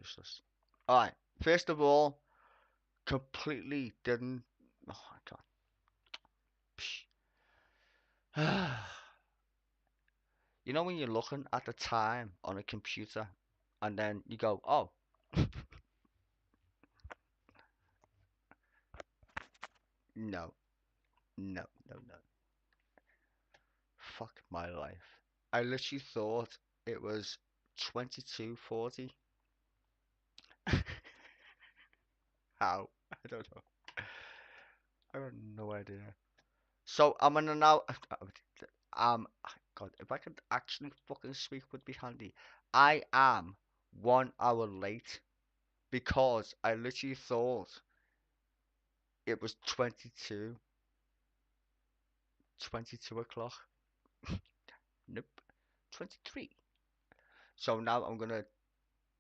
useless. All right. First of all, completely didn't. Oh my god. You know when you're looking at the time on a computer, and then you go, "Oh, no, no, no, no. Fuck my life." I literally thought it was 22:40. How? I don't know. I have no idea. So I'm gonna now. Um, God, if I could actually fucking speak would be handy. I am 1 hour late because I literally thought it was 22 o'clock. Nope, 23. So now I'm gonna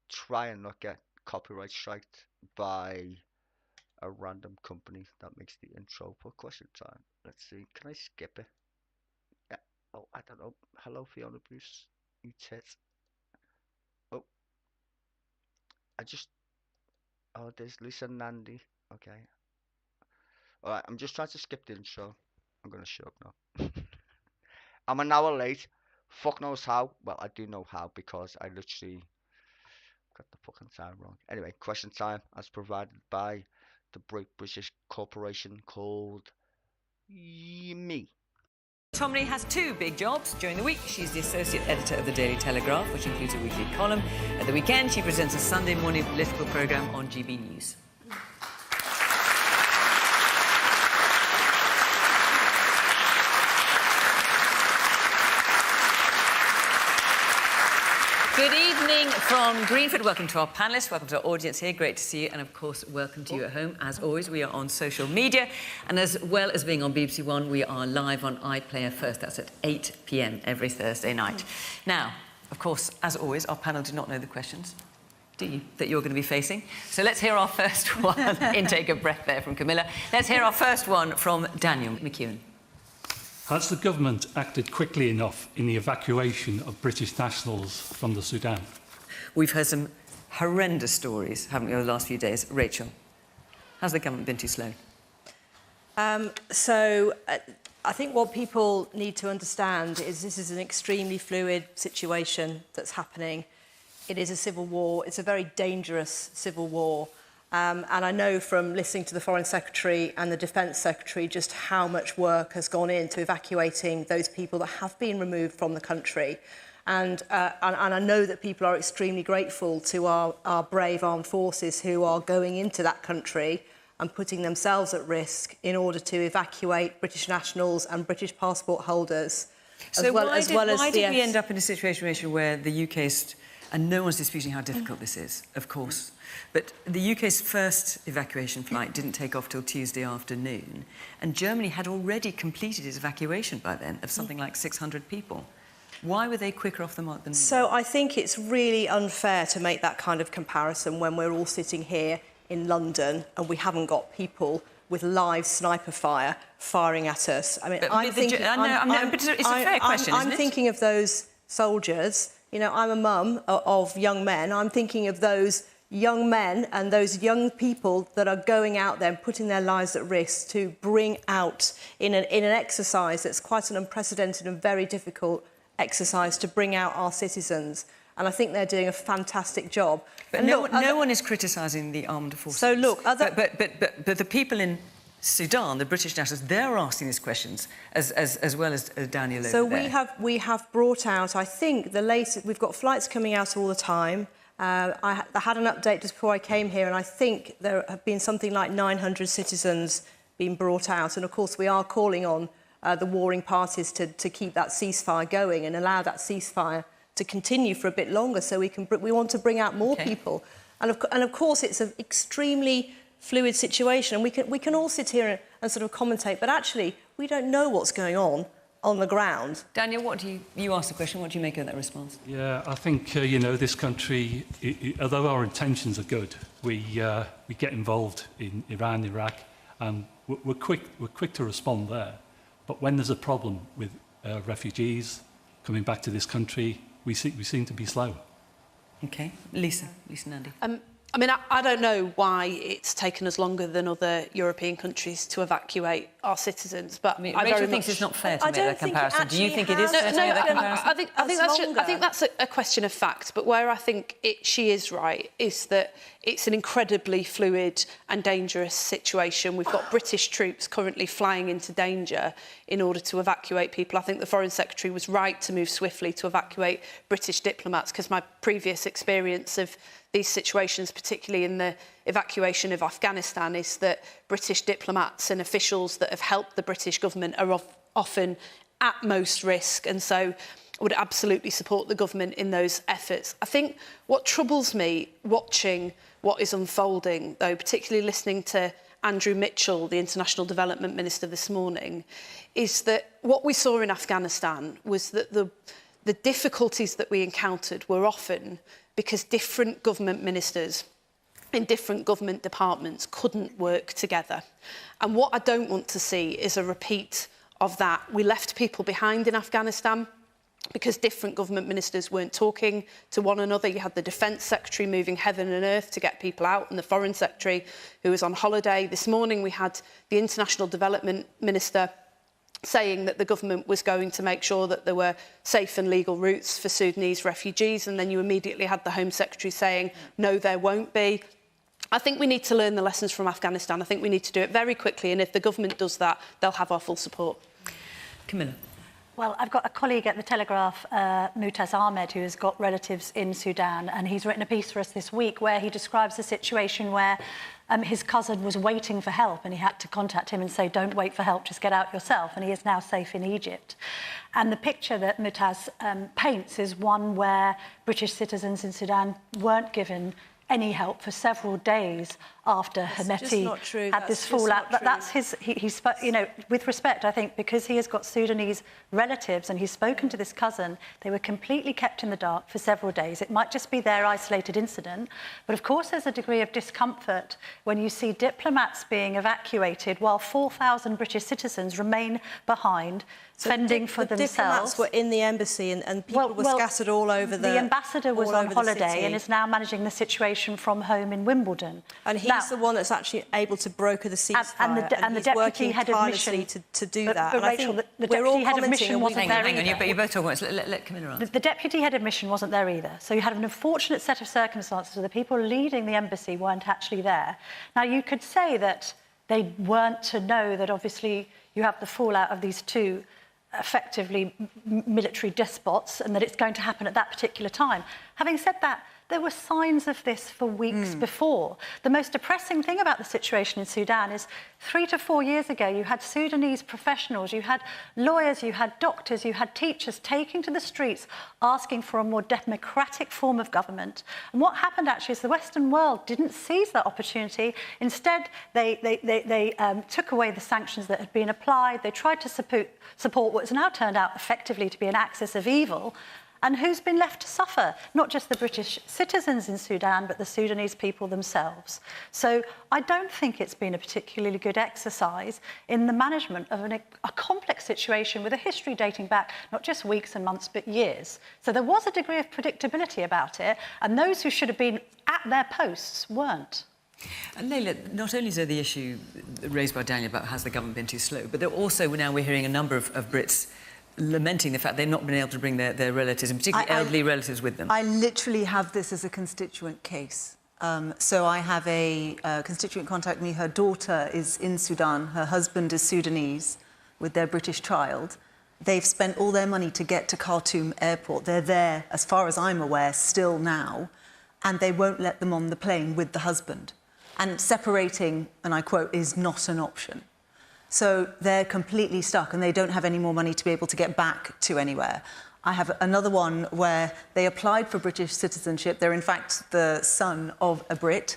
try and not get copyright striked by a random company that makes the intro for question time. Let's see, can I skip it? Yeah. Oh, I don't know. Hello, Fiona Bruce. You tits. Oh, I just. Oh, there's Lisa Nandy. Okay. Alright, I'm just trying to skip the intro. I'm gonna shut up now. I'm an hour late. Fuck knows how. Well, I do know how because I literally got the fucking time wrong. Anyway, question time as provided by the British corporation called Me. Tomney has two big jobs. During the week, she's the associate editor of the Daily Telegraph, which includes a weekly column. At the weekend, she presents a Sunday morning political programme on GB News. Good evening from Greenford. Welcome to our panellists. Welcome to our audience here. Great to see you. And, of course, welcome to you at home. As always, we are on social media. And as well as being on BBC One, we are live on iPlayer First. That's at 8 p.m. every Thursday night. Now, of course, as always, our panel do not know the questions, do you, that you're going to be facing? So let's hear our first one. Intake of breath there from Camilla. Let's hear our first one from Daniel McEwan. Has the government acted quickly enough in the evacuation of British nationals from the Sudan? We've heard some horrendous stories, haven't we, over the last few days. Rachel, has the government been too slow? I think what people need to understand is this is an extremely fluid situation that's happening. It is a civil war. It's a very dangerous civil war. And I know from listening to the Foreign Secretary and the Defence Secretary just how much work has gone into evacuating those people that have been removed from the country. And I know that people are extremely grateful to our brave armed forces who are going into that country and putting themselves at risk in order to evacuate British nationals and British passport holders. So why did we end up in a situation where the UK's... And no one's disputing how difficult this is, of course. But the UK's first evacuation flight didn't take off till Tuesday afternoon, and Germany had already completed its evacuation by then of something like 600 people. Why were they quicker off the mark than... So I think it's really unfair to make that kind of comparison when we're all sitting here in London and we haven't got people with live sniper fire firing at us. I mean, but it's a fair question, isn't it? I'm thinking of those soldiers. You know, I'm a mum of young men. I'm thinking of those young men and those young people that are going out there and putting their lives at risk to bring out, in an exercise that's quite an unprecedented and very difficult exercise, to bring out our citizens. And I think they're doing a fantastic job. But no one is criticising the armed forces. So look, but the people in Sudan, the British nationals, they're asking these questions as well as Daniel over so there. we have brought out, I think, the latest. We've got flights coming out all the time. I had an update just before I came here, and I think there have been something like 900 citizens being brought out. And of course, we are calling on the warring parties to keep that ceasefire going and allow that ceasefire to continue for a bit longer, so we want to bring out more people. And of course, it's an extremely fluid situation, and we can all sit here and sort of commentate, but actually we don't know what's going on the ground. Daniel, what do you asked the question, what do you make of that response? Yeah, I think, you know, this country, although our intentions are good, we get involved in Iran, Iraq, and we're quick to respond there. But when there's a problem with refugees coming back to this country, we seem to be slow. OK. Lisa Nandy. I mean, I don't know why it's taken us longer than other European countries to evacuate our citizens, but I mean, I Rachel very thinks much... it's not fair to I make don't that think it comparison. Do you actually think it is fair to make that comparison? I think that's a question of fact, but where I think she is right is that it's an incredibly fluid and dangerous situation. We've got British troops currently flying into danger in order to evacuate people. I think the Foreign Secretary was right to move swiftly to evacuate British diplomats, because my previous experience of these situations, particularly in the evacuation of Afghanistan, is that British diplomats and officials that have helped the British government are often at most risk, and so I would absolutely support the government in those efforts. I think what troubles me watching what is unfolding, though, particularly listening to Andrew Mitchell, the International Development Minister, this morning, is that what we saw in Afghanistan was that the difficulties that we encountered were often because different government ministers in different government departments couldn't work together. And what I don't want to see is a repeat of that. We left people behind in Afghanistan because different government ministers weren't talking to one another. You had the Defence Secretary moving heaven and earth to get people out, and the Foreign Secretary who was on holiday. This morning we had the International Development Minister saying that the government was going to make sure that there were safe and legal routes for Sudanese refugees, and then you immediately had the Home Secretary saying, no, there won't be. I think we need to learn the lessons from Afghanistan. I think we need to do it very quickly, and if the government does that, they'll have our full support. Camilla. Well, I've got a colleague at the Telegraph, Mutaz Ahmed, who has got relatives in Sudan, and he's written a piece for us this week where he describes a situation where his cousin was waiting for help, and he had to contact him and say, don't wait for help, just get out yourself, and he is now safe in Egypt. And the picture that Mutaz paints is one where British citizens in Sudan weren't given any help for several days after Hemeti had this fallout. But that's his, he's, you know, with respect, I think, because he has got Sudanese relatives and he's spoken to this cousin, they were completely kept in the dark for several days. It might just be their isolated incident, but of course there's a degree of discomfort when you see diplomats being evacuated while 4,000 British citizens remain behind, fending for themselves. Diplomats were in the embassy and people were scattered all over the... The ambassador was on holiday and is now managing the situation from home in Wimbledon. And he's the one that's actually able to broker the ceasefire, and the deputy head of mission to do that. But Rachel, the deputy head of mission wasn't there either. Hang on, you're both talking once. Let Camilla answer. The deputy head of mission wasn't there either. So you had an unfortunate set of circumstances where the people leading the embassy weren't actually there. Now, you could say that they weren't to know that obviously you have the fallout of these two effectively military despots and that it's going to happen at that particular time. Having said that, there were signs of this for weeks before. The most depressing thing about the situation in Sudan is 3 to 4 years ago, you had Sudanese professionals, you had lawyers, you had doctors, you had teachers taking to the streets asking for a more democratic form of government. And what happened actually is the Western world didn't seize that opportunity. Instead, they took away the sanctions that had been applied. They tried to support what has now turned out effectively to be an axis of evil. And who's been left to suffer? Not just the British citizens in Sudan, but the Sudanese people themselves. So I don't think it's been a particularly good exercise in the management of a complex situation with a history dating back not just weeks and months, but years. So there was a degree of predictability about it, and those who should have been at their posts weren't. And Leila, not only is there the issue raised by Daniel about has the government been too slow, but also now we're hearing a number of Brits lamenting the fact they've not been able to bring their relatives, and particularly elderly relatives, with them. I literally have this as a constituent case. So I have a constituent contact me. Her daughter is in Sudan. Her husband is Sudanese with their British child. They've spent all their money to get to Khartoum airport. They're there, as far as I'm aware, still now, and they won't let them on the plane with the husband. And separating, and I quote, is not an option. So they're completely stuck and they don't have any more money to be able to get back to anywhere. I have another one where they applied for British citizenship. They're in fact the son of a Brit.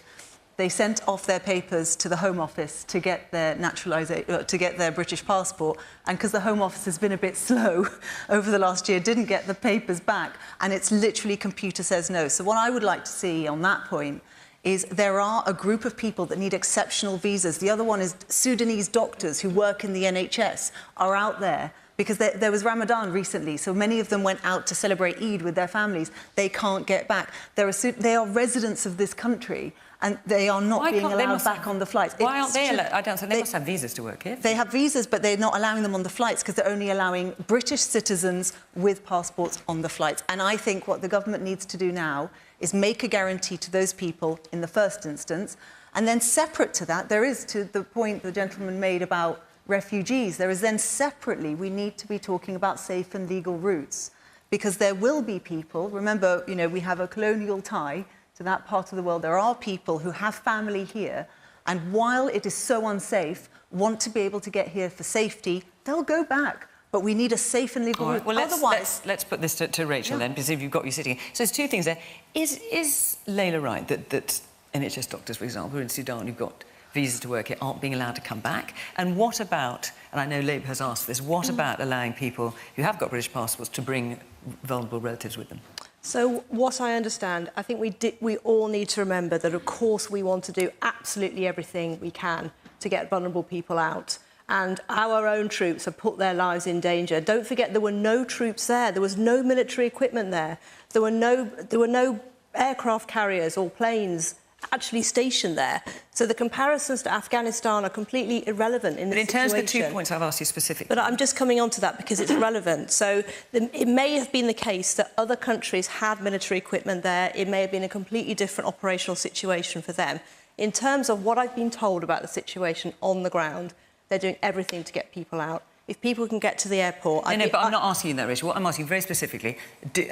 They sent off their papers to the Home Office to get their to get their British passport, and because the Home Office has been a bit slow over the last year, didn't get the papers back, and it's literally computer says no. So what I would like to see on that point is there are a group of people that need exceptional visas. The other one is Sudanese doctors who work in the NHS are out there because there was Ramadan recently, so many of them went out to celebrate Eid with their families. They can't get back. They are residents of this country, and they are not being allowed back on the flights. Why aren't they allowed? I don't think they must have visas to work here. They have visas, but they're not allowing them on the flights because they're only allowing British citizens with passports on the flights. And I think what the government needs to do now is make a guarantee to those people in the first instance. And then separate to that, there is, to the point the gentleman made about refugees, there is then separately, we need to be talking about safe and legal routes. Because there will be people, remember, you know, we have a colonial tie to that part of the world. There are people who have family here, and while it is so unsafe, want to be able to get here for safety, they'll go back. But we need a safe and legal route. Well, Otherwise... let's put this to Rachel then, because if you've got you sitting here. So there's two things there. Is Layla right that NHS doctors, for example, in Sudan who've got visas to work here aren't being allowed to come back? And what about, and I know Labour has asked this, what about allowing people who have got British passports to bring vulnerable relatives with them? So what I understand, I think we all need to remember that, of course, we want to do absolutely everything we can to get vulnerable people out. And our own troops have put their lives in danger. Don't forget, there were no troops there. There was no military equipment there. There were no aircraft carriers or planes actually stationed there. So the comparisons to Afghanistan are completely irrelevant in this situation. But in terms of the 2 points I've asked you specifically... But I'm just coming on to that because it's relevant. So it may have been the case that other countries had military equipment there. It may have been a completely different operational situation for them. In terms of what I've been told about the situation on the ground, they're doing everything to get people out. If people can get to the airport... No, but I'm not asking you that, Rachel. What I'm asking very specifically,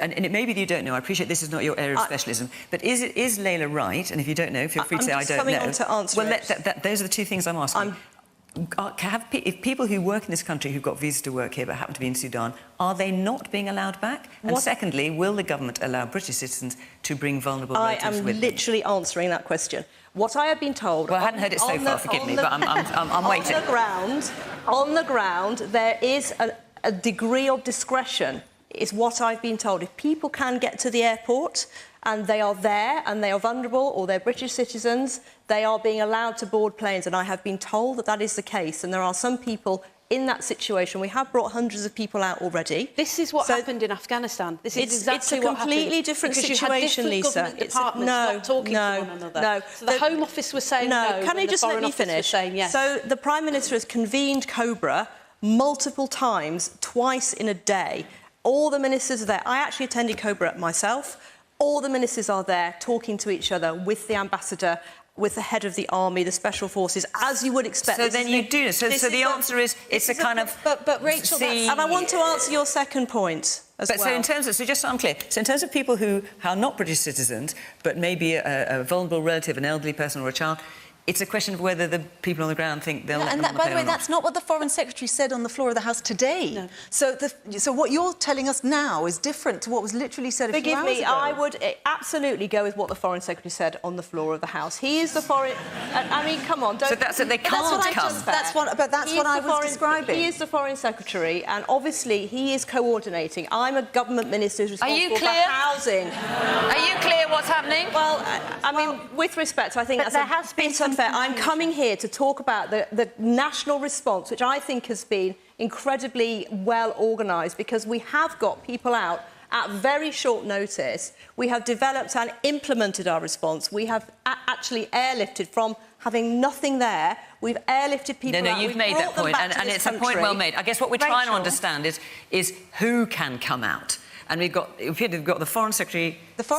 and it may be that you don't know, I appreciate this is not your area of specialism, but is Layla right? And if you don't know, feel free to say, I don't know. I'm just coming on to answer it. Those are the two things I'm asking. If people who work in this country who've got visas to work here but happen to be in Sudan, are they not being allowed back? And secondly, will the government allow British citizens to bring vulnerable relatives with them? I am literally answering that question. What I have been told... Well, I hadn't heard it so far, forgive me, but I'm waiting. On the ground, there is a degree of discretion, is what I've been told. If people can get to the airport and they are there and they are vulnerable or they're British citizens, they are being allowed to board planes. And I have been told that that is the case. And there are some people in that situation. We have brought hundreds of people out already. This is what happened in Afghanistan. This is exactly what happened. It's a completely different situation, Lisa. It's not talking to one another. No. So the Home Office was saying no. Can I just let me finish? Yes. So the Prime Minister has convened COBRA multiple times, twice in a day. All the ministers are there. I actually attended COBRA myself. All the ministers are there talking to each other with the ambassador, with the head of the army, the special forces, as you would expect. So then you do. So the answer is it's a kind of... But Rachel, and I want to answer your second point as well. So in terms of... So just so I'm clear, so in terms of people who are not British citizens, but maybe a vulnerable relative, an elderly person or a child, it's a question of whether the people on the ground think they'll let them on the plane. By the way, that's not what the Foreign Secretary said on the floor of the House today. No. So what you're telling us now is different to what was literally said a few hours ago. Forgive me, I would absolutely go with what the Foreign Secretary said on the floor of the House. He is the foreign... I mean, come on, don't... So that's it, they can't come. That's what I was describing. He is the Foreign Secretary, and obviously he is coordinating. I'm a government minister who's responsible for housing. Are you clear what's happening? Well, I mean, with respect, I think that's a bit unfair. I'm coming here to talk about the national response, which I think has been incredibly well organised, because we have got people out at very short notice. We have developed and implemented our response. We have actually airlifted from having nothing there. We've airlifted people out. No, you've made that point, and it's a point well made. I guess what we're trying to understand is who can come out. And we've got the Foreign Secretary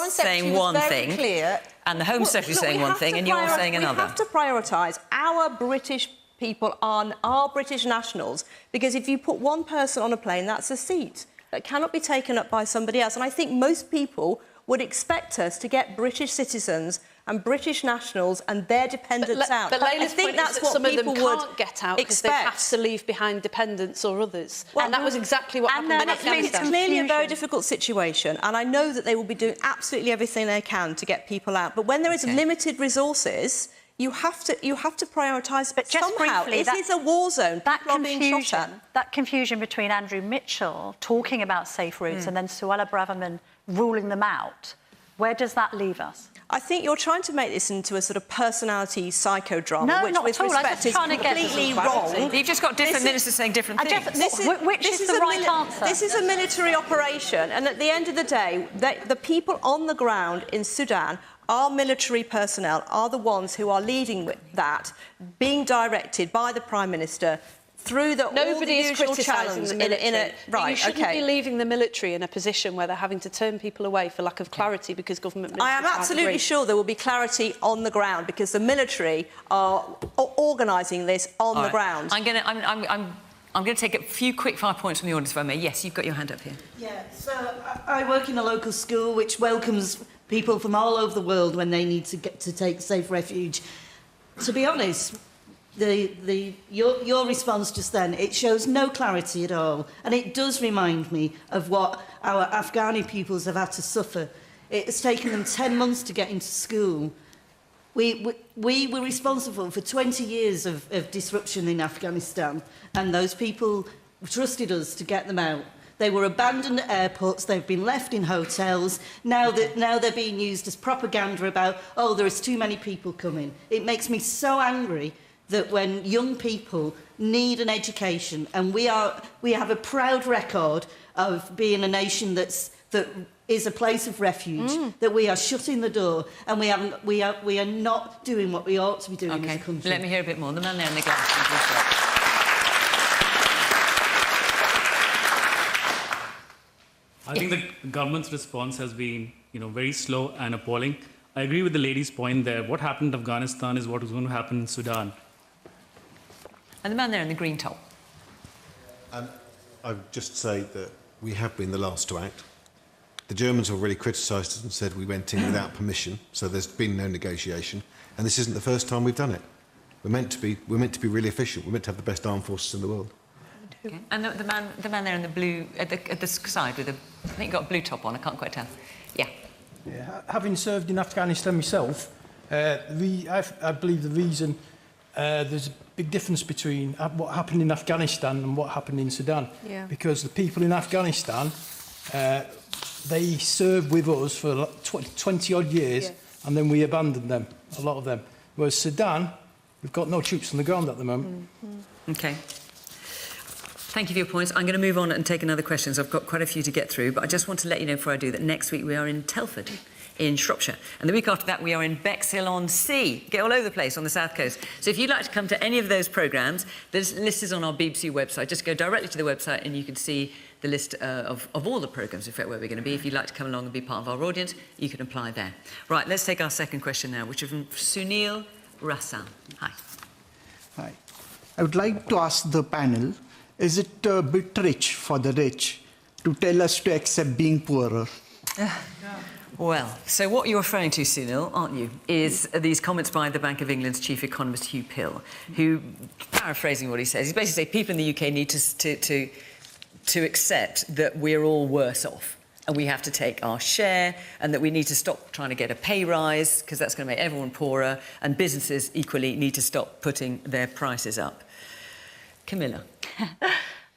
saying one thing, clear. And the Home Secretary saying one thing, and you're saying another. We have to prioritise our British people on our British nationals, because if you put one person on a plane, that's a seat that cannot be taken up by somebody else. And I think most people would expect us to get British citizens and British nationals and their dependents out. But Layla's point is that some of them can't get out because they have to leave behind dependents or others. Well, and that was exactly what happened in Afghanistan. It's clearly a very difficult situation, and I know that they will be doing absolutely everything they can to get people out. But when there is limited resources, you have to prioritise. But just somehow, briefly, it is a war zone. That confusion between Andrew Mitchell talking about safe routes and then Suella Braverman ruling them out, where does that leave us? I think you're trying to make this into a sort of personality psychodrama, No, which, not with at all. I'm respect, just is trying to get completely some clarity. wrong. You've just got different ministers saying different things. Which is the right answer? This is a military operation, and at the end of the day, the people on the ground in Sudan, our military personnel, are the ones who are leading with that, being directed by the Prime Minister through all the Nobody is usual criticising channels the military. right, You shouldn't okay. be leaving the military in a position where they're having to turn people away for lack of clarity because government ministers I am can't absolutely agree. sure there will be clarity on the ground because the military are organising this on the ground. I'm going to take a few quick 5 points from the audience, if I may. Yes, you've got your hand up here. Yeah, so I work in a local school which welcomes people from all over the world when they need to get to take safe refuge. To be honest, your response just then, it shows no clarity at all, and it does remind me of what our Afghani pupils have had to suffer. It's taken them 10 months to get into school. We were responsible for 20 years of disruption in Afghanistan, and those people trusted us to get them out. They were abandoned at airports, they've been left in hotels, now they're being used as propaganda about, oh, there is too many people coming. It makes me so angry that when young people need an education, and we have a proud record of being a nation that is a place of refuge, that we are shutting the door, and we are not doing what we ought to be doing as a country. Let me hear a bit more. The man there in the glass. I think the government's response has been, very slow and appalling. I agree with the lady's point there. What happened in Afghanistan is what is going to happen in Sudan. And the man there in the green top. I would just say that we have been the last to act. The Germans already criticised us and said we went in without permission, so there's been no negotiation. And this isn't the first time we've done it. We're meant to be really efficient. We're meant to have the best armed forces in the world. Okay. And the man there in the blue at the side with I think got a blue top on. I can't quite tell. Yeah. Having served in Afghanistan myself, I believe the reason there's a big difference between what happened in Afghanistan and what happened in Sudan. Yeah. Because the people in Afghanistan, they served with us for 20 odd years, and then we abandoned them, a lot of them. Whereas Sudan, we've got no troops on the ground at the moment. Okay. Thank you for your points. I'm going to move on and take another questions. I've got quite a few to get through, but I just want to let you know before I do that next week we are in Telford in Shropshire. And the week after that we are in Bexhill-on-Sea. Get all over the place on the south coast. So if you'd like to come to any of those programmes, the list is on our BBC website. Just go directly to the website and you can see the list of all the programmes, in fact, where we're going to be. If you'd like to come along and be part of our audience, you can apply there. Right, let's take our second question now, which is from Sunil Rassam. Hi. Hi. I would like to ask the panel, is it a bit rich for the rich to tell us to accept being poorer? Well, so what you're referring to, Sunil, aren't you, is these comments by the Bank of England's chief economist, Hugh Pill, who, paraphrasing what he says, he's basically saying people in the UK need to accept that we're all worse off and we have to take our share and that we need to stop trying to get a pay rise because that's going to make everyone poorer, and businesses equally need to stop putting their prices up. Camilla.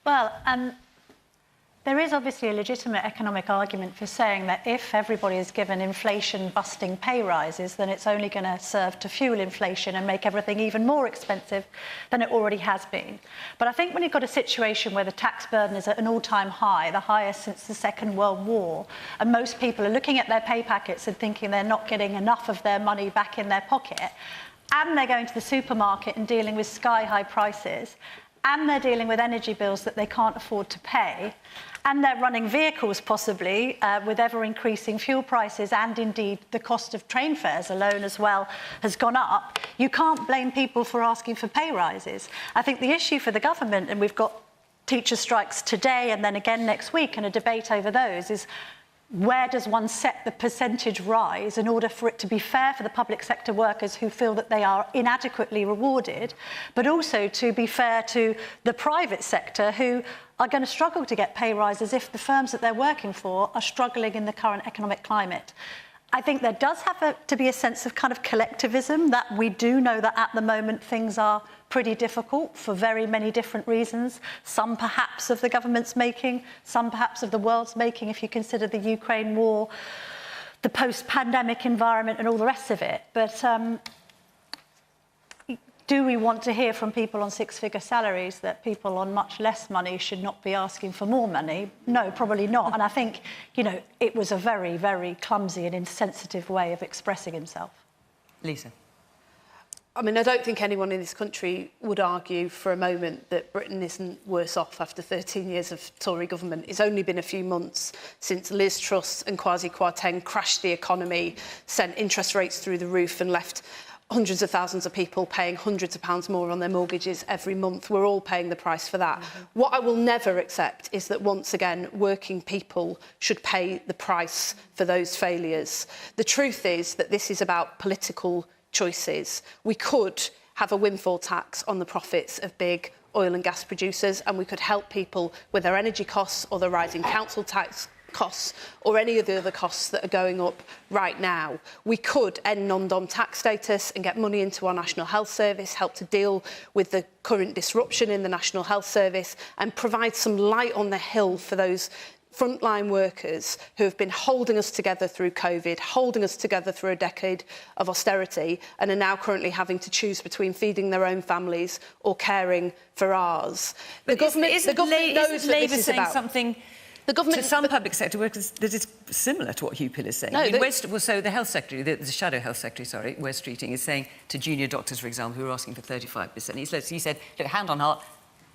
Well, there is obviously a legitimate economic argument for saying that if everybody is given inflation-busting pay rises, then it's only going to serve to fuel inflation and make everything even more expensive than it already has been. But I think when you've got a situation where the tax burden is at an all-time high, the highest since the Second World War, and most people are looking at their pay packets and thinking they're not getting enough of their money back in their pocket, and they're going to the supermarket and dealing with sky-high prices, and they're dealing with energy bills that they can't afford to pay, and they're running vehicles possibly with ever-increasing fuel prices, and indeed the cost of train fares alone as well has gone up, you can't blame people for asking for pay rises. I think the issue for the government, and we've got teacher strikes today and then again next week and a debate over those, is where does one set the percentage rise in order for it to be fair for the public sector workers who feel that they are inadequately rewarded, but also to be fair to the private sector who are going to struggle to get pay rises if the firms that they're working for are struggling in the current economic climate. I think there does have to be a sense of kind of collectivism, that we do know that at the moment things are pretty difficult for very many different reasons, some perhaps of the government's making, some perhaps of the world's making if you consider the Ukraine war. the post-pandemic environment and all the rest of it. But do we want to hear from people on six-figure salaries that people on much less money should not be asking for more money? No, probably not. And I think, you know, it was a very, very clumsy and insensitive way of expressing himself. Lisa. I mean, I don't think anyone in this country would argue for a moment that Britain isn't worse off after 13 years of Tory government. It's only been a few months since Liz Truss and Kwasi Kwarteng crashed the economy, sent interest rates through the roof and left hundreds of thousands of people paying hundreds of pounds more on their mortgages every month. We're all paying the price for that. What I will never accept is that, once again, working people should pay the price for those failures. The truth is that this is about political choices. We could have a windfall tax on the profits of big oil and gas producers, and we could help people with their energy costs or the rising council tax costs or any of the other costs that are going up right now. We could end non-dom tax status and get money into our National Health Service, help to deal with the current disruption in the National Health Service and provide some light on the hill for those frontline workers who have been holding us together through COVID, holding us together through a decade of austerity and are now currently having to choose between feeding their own families or caring for ours. But the government knows that Labour this is saying about something the government, to some public sector workers that is similar to what Hugh Pill is saying. No, I mean, so the health secretary, the shadow health secretary, sorry, Wes Streeting, is saying to junior doctors, for example, who are asking for 35%. He said, look, hand on heart,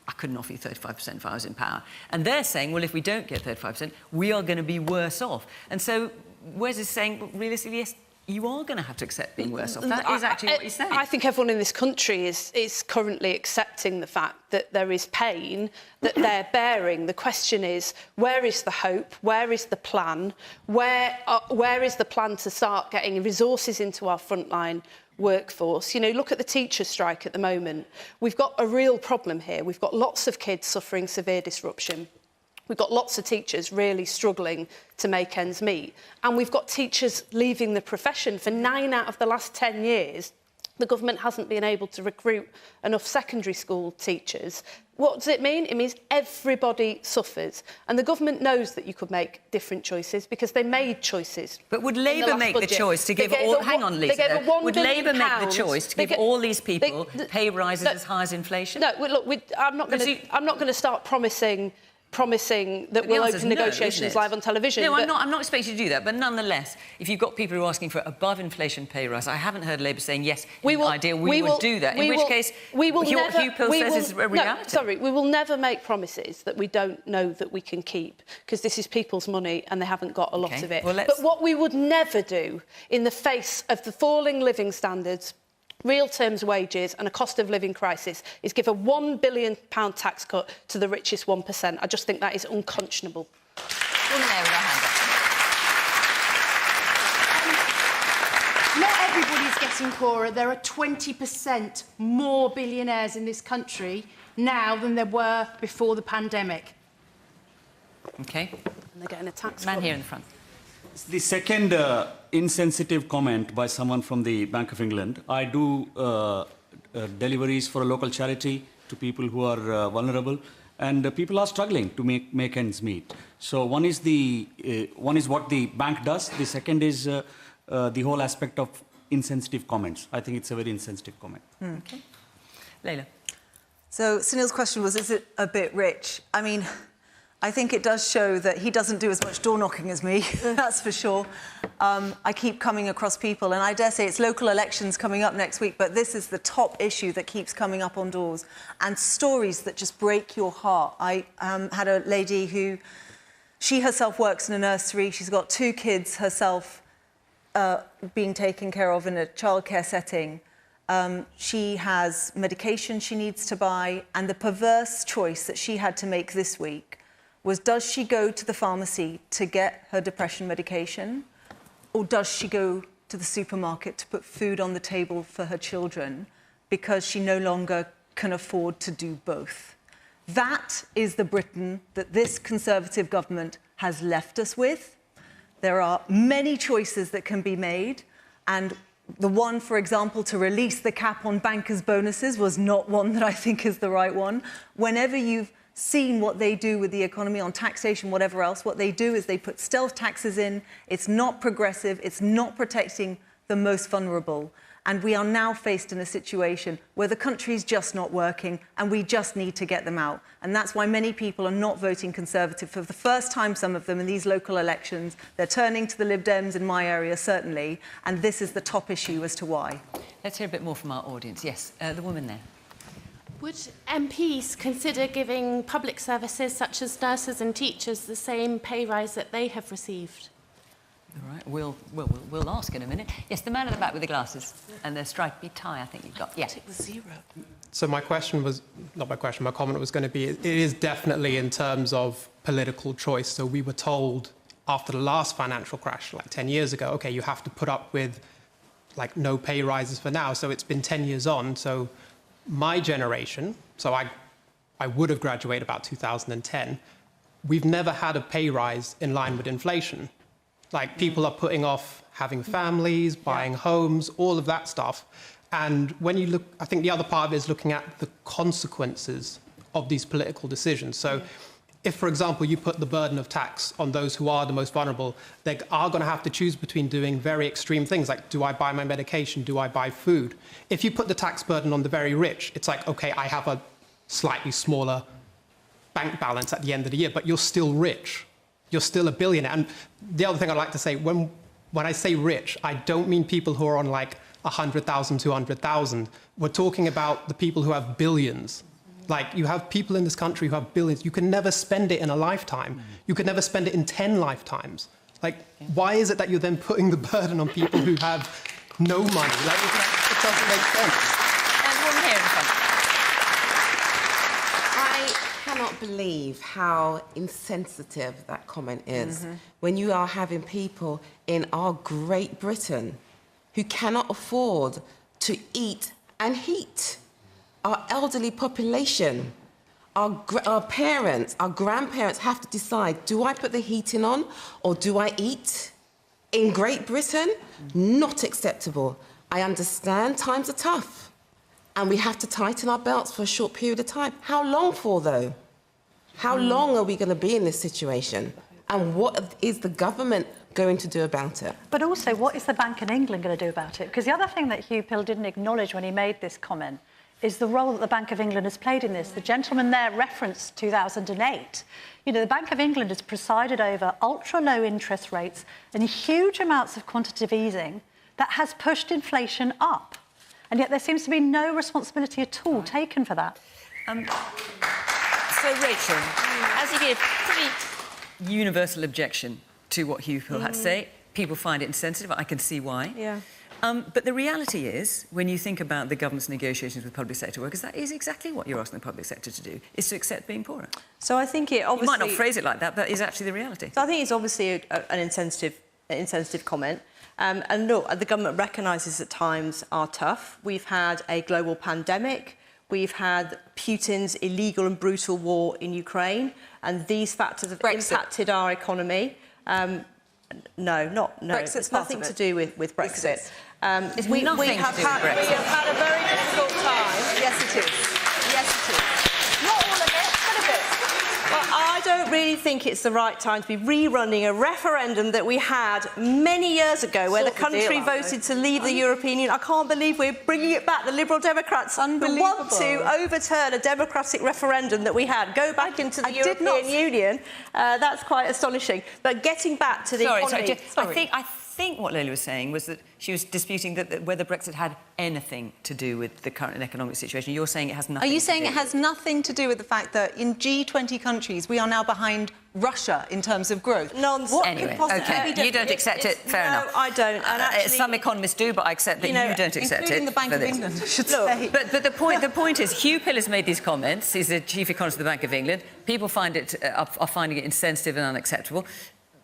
I couldn't offer you 35% if I was in power. And they're saying, well, if we don't get 35%, we are going to be worse off. And so Wes is saying, well, realistically, yes, you are going to have to accept being worse off. That is actually what he's saying. I think everyone in this country is currently accepting the fact that there is pain that they're bearing. The question is, where is the hope? Where is the plan? Where is the plan to start getting resources into our frontline workforce? You know, look at the teacher strike at the moment. We've got a real problem here. We've got lots of kids suffering severe disruption. We've got lots of teachers really struggling to make ends meet. And we've got teachers leaving the profession. For 9 out of the last 10 years, the government hasn't been able to recruit enough secondary school teachers. What does it mean? It means everybody suffers. And the government knows that you could make different choices because they made choices. But would Labour make the choice to give all... Hang on, Lisa. Would Labour make the choice to give all these people pay rises as high as inflation? No, look, I'm not going to start promising that we'll open negotiations live on television. No, I'm not expecting you to do that. But nonetheless, if you've got people who are asking for above-inflation pay rise, I haven't heard Labour saying, yes, we will do that. In which case, what Hugh Pill says is a reality. No, sorry, we will never make promises that we don't know that we can keep, because this is people's money and they haven't got a lot of it. Well, but what we would never do in the face of the falling living standards, real terms wages and a cost of living crisis is give a £1 billion tax cut to the richest 1%. I just think that is unconscionable. Not everybody's getting poorer. There are 20% more billionaires in this country now than there were before the pandemic. OK. And they're getting a tax Man cut. here in the front. The second insensitive comment by someone from the Bank of England. I do deliveries for a local charity to people who are vulnerable, and people are struggling to make ends meet. So one is what the bank does. The second is the whole aspect of insensitive comments. I think it's a very insensitive comment. OK. Leila. So Sunil's question was, is it a bit rich? I mean, I think it does show that he doesn't do as much door knocking as me, that's for sure. I keep coming across people, and I dare say it's local elections coming up next week, but this is the top issue that keeps coming up on doors, and stories that just break your heart. I had a lady who, she herself works in a nursery. She's got 2 kids herself being taken care of in a childcare setting. She has medication she needs to buy, and the perverse choice that she had to make this week was, does she go to the pharmacy to get her depression medication, or does she go to the supermarket to put food on the table for her children because she no longer can afford to do both? That is the Britain that this Conservative government has left us with. There are many choices that can be made, and the one, for example, to release the cap on bankers' bonuses was not one that I think is the right one. Whenever you've seen what they do with the economy on taxation, whatever else. What they do is they put stealth taxes in. It's not progressive. It's not protecting the most vulnerable. And we are now faced in a situation where the country's just not working and we just need to get them out. And that's why many people are not voting Conservative for the first time, some of them, in these local elections. They're turning to the Lib Dems in my area, certainly, and this is the top issue as to why. Let's hear a bit more from our audience. Yes, the woman there. Would MPs consider giving public services such as nurses and teachers the same pay rise that they have received? All right, we'll ask in a minute. Yes, the man at the back with the glasses and the stripy tie, I think you've got. Yeah. It was 0. So my question was, not my question, my comment was going to be, it is definitely in terms of political choice. So we were told after the last financial crash, like 10 years ago, okay, you have to put up with like no pay rises for now. So it's been 10 years on. So my generation, so I would have graduated about 2010, we've never had a pay rise in line with inflation. Like, people are putting off having families, buying homes, all of that stuff. And when you look, I think the other part of it is looking at the consequences of these political decisions. So if, for example, you put the burden of tax on those who are the most vulnerable, they are going to have to choose between doing very extreme things, like, do I buy my medication? Do I buy food? If you put the tax burden on the very rich, it's like, OK, I have a slightly smaller bank balance at the end of the year, but you're still rich. You're still a billionaire. And the other thing I'd like to say, when I say rich, I don't mean people who are on like 100,000, 200,000. We're talking about the people who have billions. Like, you have people in this country who have billions. You can never spend it in a lifetime. You could never spend it in 10 lifetimes. Like, why is it that you're then putting the burden on people who have no money? Like, it doesn't make sense. I cannot believe how insensitive that comment is when you are having people in our Great Britain who cannot afford to eat and heat. Our elderly population, our parents, our grandparents have to decide, do I put the heating on or do I eat? In Great Britain, not acceptable. I understand times are tough and we have to tighten our belts for a short period of time. How long for, though? How long are we going to be in this situation? And what is the government going to do about it? But also, what is the Bank of England going to do about it? Because the other thing that Hugh Pill didn't acknowledge when he made this comment is the role that the Bank of England has played in this. The gentleman there referenced 2008. You know, the Bank of England has presided over ultra-low interest rates and huge amounts of quantitative easing that has pushed inflation up. And yet there seems to be no responsibility at all taken for that. So, Rachel, as you give pretty universal objection to what Hugh Pill had to say, people find it insensitive. I can see why. Yeah. But the reality is, when you think about the government's negotiations with public sector workers, that is exactly what you're asking the public sector to do, is to accept being poorer. So I think it obviously... You might not phrase it like that, but it's actually the reality. So I think it's obviously an insensitive comment. And look, the government recognises that times are tough. We've had a global pandemic. We've had Putin's illegal and brutal war in Ukraine. And these factors have impacted our economy. No. It's nothing to do with Brexit. It's nothing to do with Brexit. We have had a very difficult time. Yes, it is. Yes, it is. Not all of it, but a bit. But I don't really think it's the right time to be rerunning a referendum that we had many years ago where the country voted to leave the European Union. I can't believe we're bringing it back. The Liberal Democrats who want to overturn a democratic referendum that we had. Go back into the European Union. That's quite astonishing. But getting back to the economy... I think what Leila was saying was that she was disputing that whether Brexit had anything to do with the current economic situation. You're saying it has nothing. Are you saying it has nothing to do with the fact that in G20 countries we are now behind Russia in terms of growth? Nonsense. Anyway, OK, you don't accept it, fair enough. No, I don't. And actually, some economists do, but I accept that you don't accept it. Including the Bank of England, I should say. But the point is, Hugh Pill has made these comments. He's the chief economist of the Bank of England. People are finding it insensitive and unacceptable.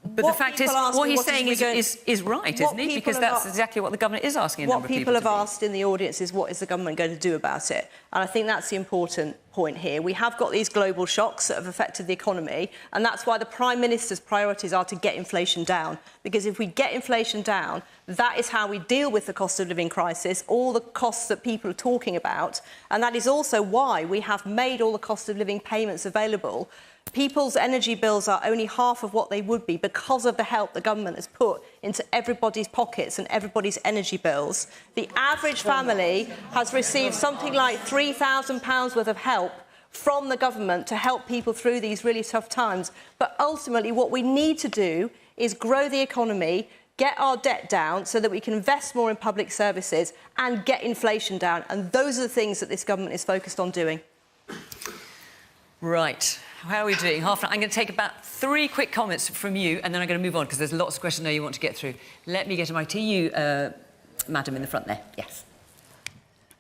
But the fact is, what he's saying is right, isn't he? Because that's exactly what the government is asking a number of people to do. What people have asked in the audience is, what is the government going to do about it? And I think that's the important point here. We have got these global shocks that have affected the economy, and that's why the Prime Minister's priorities are to get inflation down. Because if we get inflation down, that is how we deal with the cost of living crisis, all the costs that people are talking about, and that is also why we have made all the cost of living payments available. People's energy bills are only half of what they would be because of the help the government has put into everybody's pockets and everybody's energy bills. The average family has received something like £3,000 worth of help from the government to help people through these really tough times. But ultimately, what we need to do is grow the economy, get our debt down so that we can invest more in public services and get inflation down. And those are the things that this government is focused on doing. Right. How are we doing? Half an hour. I'm going to take about 3 quick comments from you, and then I'm going to move on, because there's lots of questions I know you want to get through. Let me get to you, madam in the front there. Yes.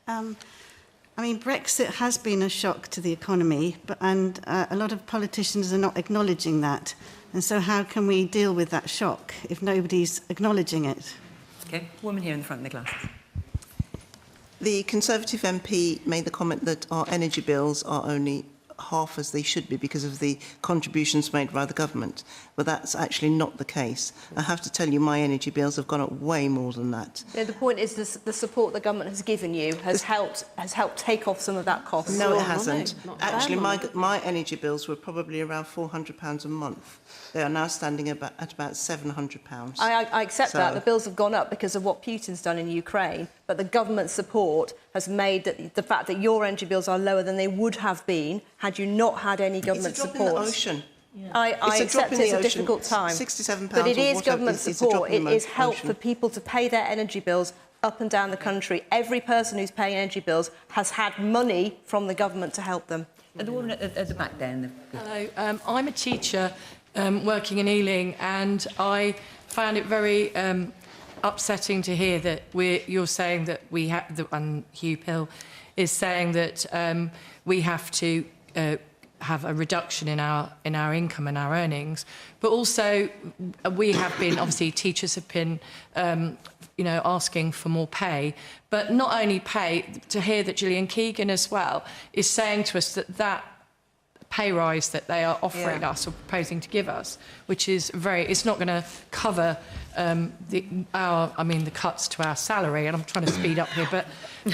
I mean, Brexit has been a shock to the economy, and a lot of politicians are not acknowledging that. And so how can we deal with that shock if nobody's acknowledging it? OK. Woman here in the front in the glasses. The Conservative MP made the comment that our energy bills are only half as they should be because of the contributions made by the government. But that's actually not the case. I have to tell you, my energy bills have gone up way more than that. Yeah, the point is the support the government has given you has helped take off some of that cost. No, it hasn't. Actually, my energy bills were probably around £400 a month. They are now standing at about £700. I accept that. The bills have gone up because of what Putin's done in Ukraine, but the government support has made the fact that your energy bills are lower than they would have been had you not had any government support. It's a drop in the ocean. Yeah. I accept it's a difficult time. £67 but it is government support. It is help ocean. for people to pay their energy bills up and down the country. Every person who's paying energy bills has had money from the government to help them. And the woman at the back there. Hello, I'm a teacher working in Ealing, and I found it very upsetting to hear that you're saying that we have, and Hugh Pill is saying that we have to have a reduction in our income and our earnings, but also we have been, obviously teachers have been asking for more pay, but not only pay. To hear that Gillian Keegan as well is saying to us that pay rise that they are offering us or proposing to give us, which is it's not going to cover the cuts to our salary, and I'm trying to speed up here, but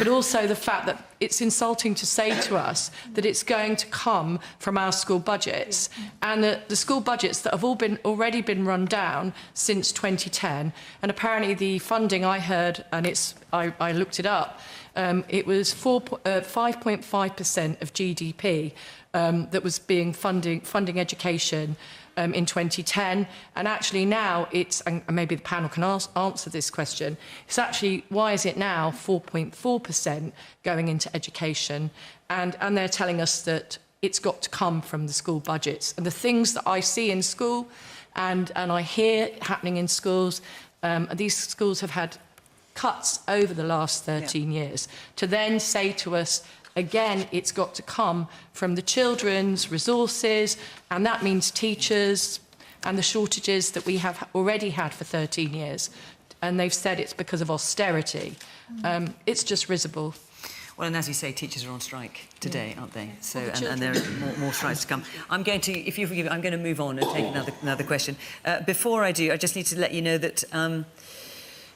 also the fact that it's insulting to say to us that it's going to come from our school budgets, and the school budgets that have already been run down since 2010, and apparently the funding I heard, and I looked it up, it was 5.5% of GDP that was being funding education in 2010, and actually now it's, and maybe the panel can answer this question, it's actually, why is it now 4.4% going into education? And they're telling us that it's got to come from the school budgets. And the things that I see in school and I hear happening in schools, these schools have had cuts over the last 13 years. To then say to us, again, it's got to come from the children's resources, and that means teachers and the shortages that we have already had for 13 years. And they've said it's because of austerity. It's just risible. Well, and as you say, teachers are on strike today, aren't they? So, and there are more strikes to come. I'm going to, if you forgive me, I'm going to move on and take another question. Before I do, I just need to let you know that,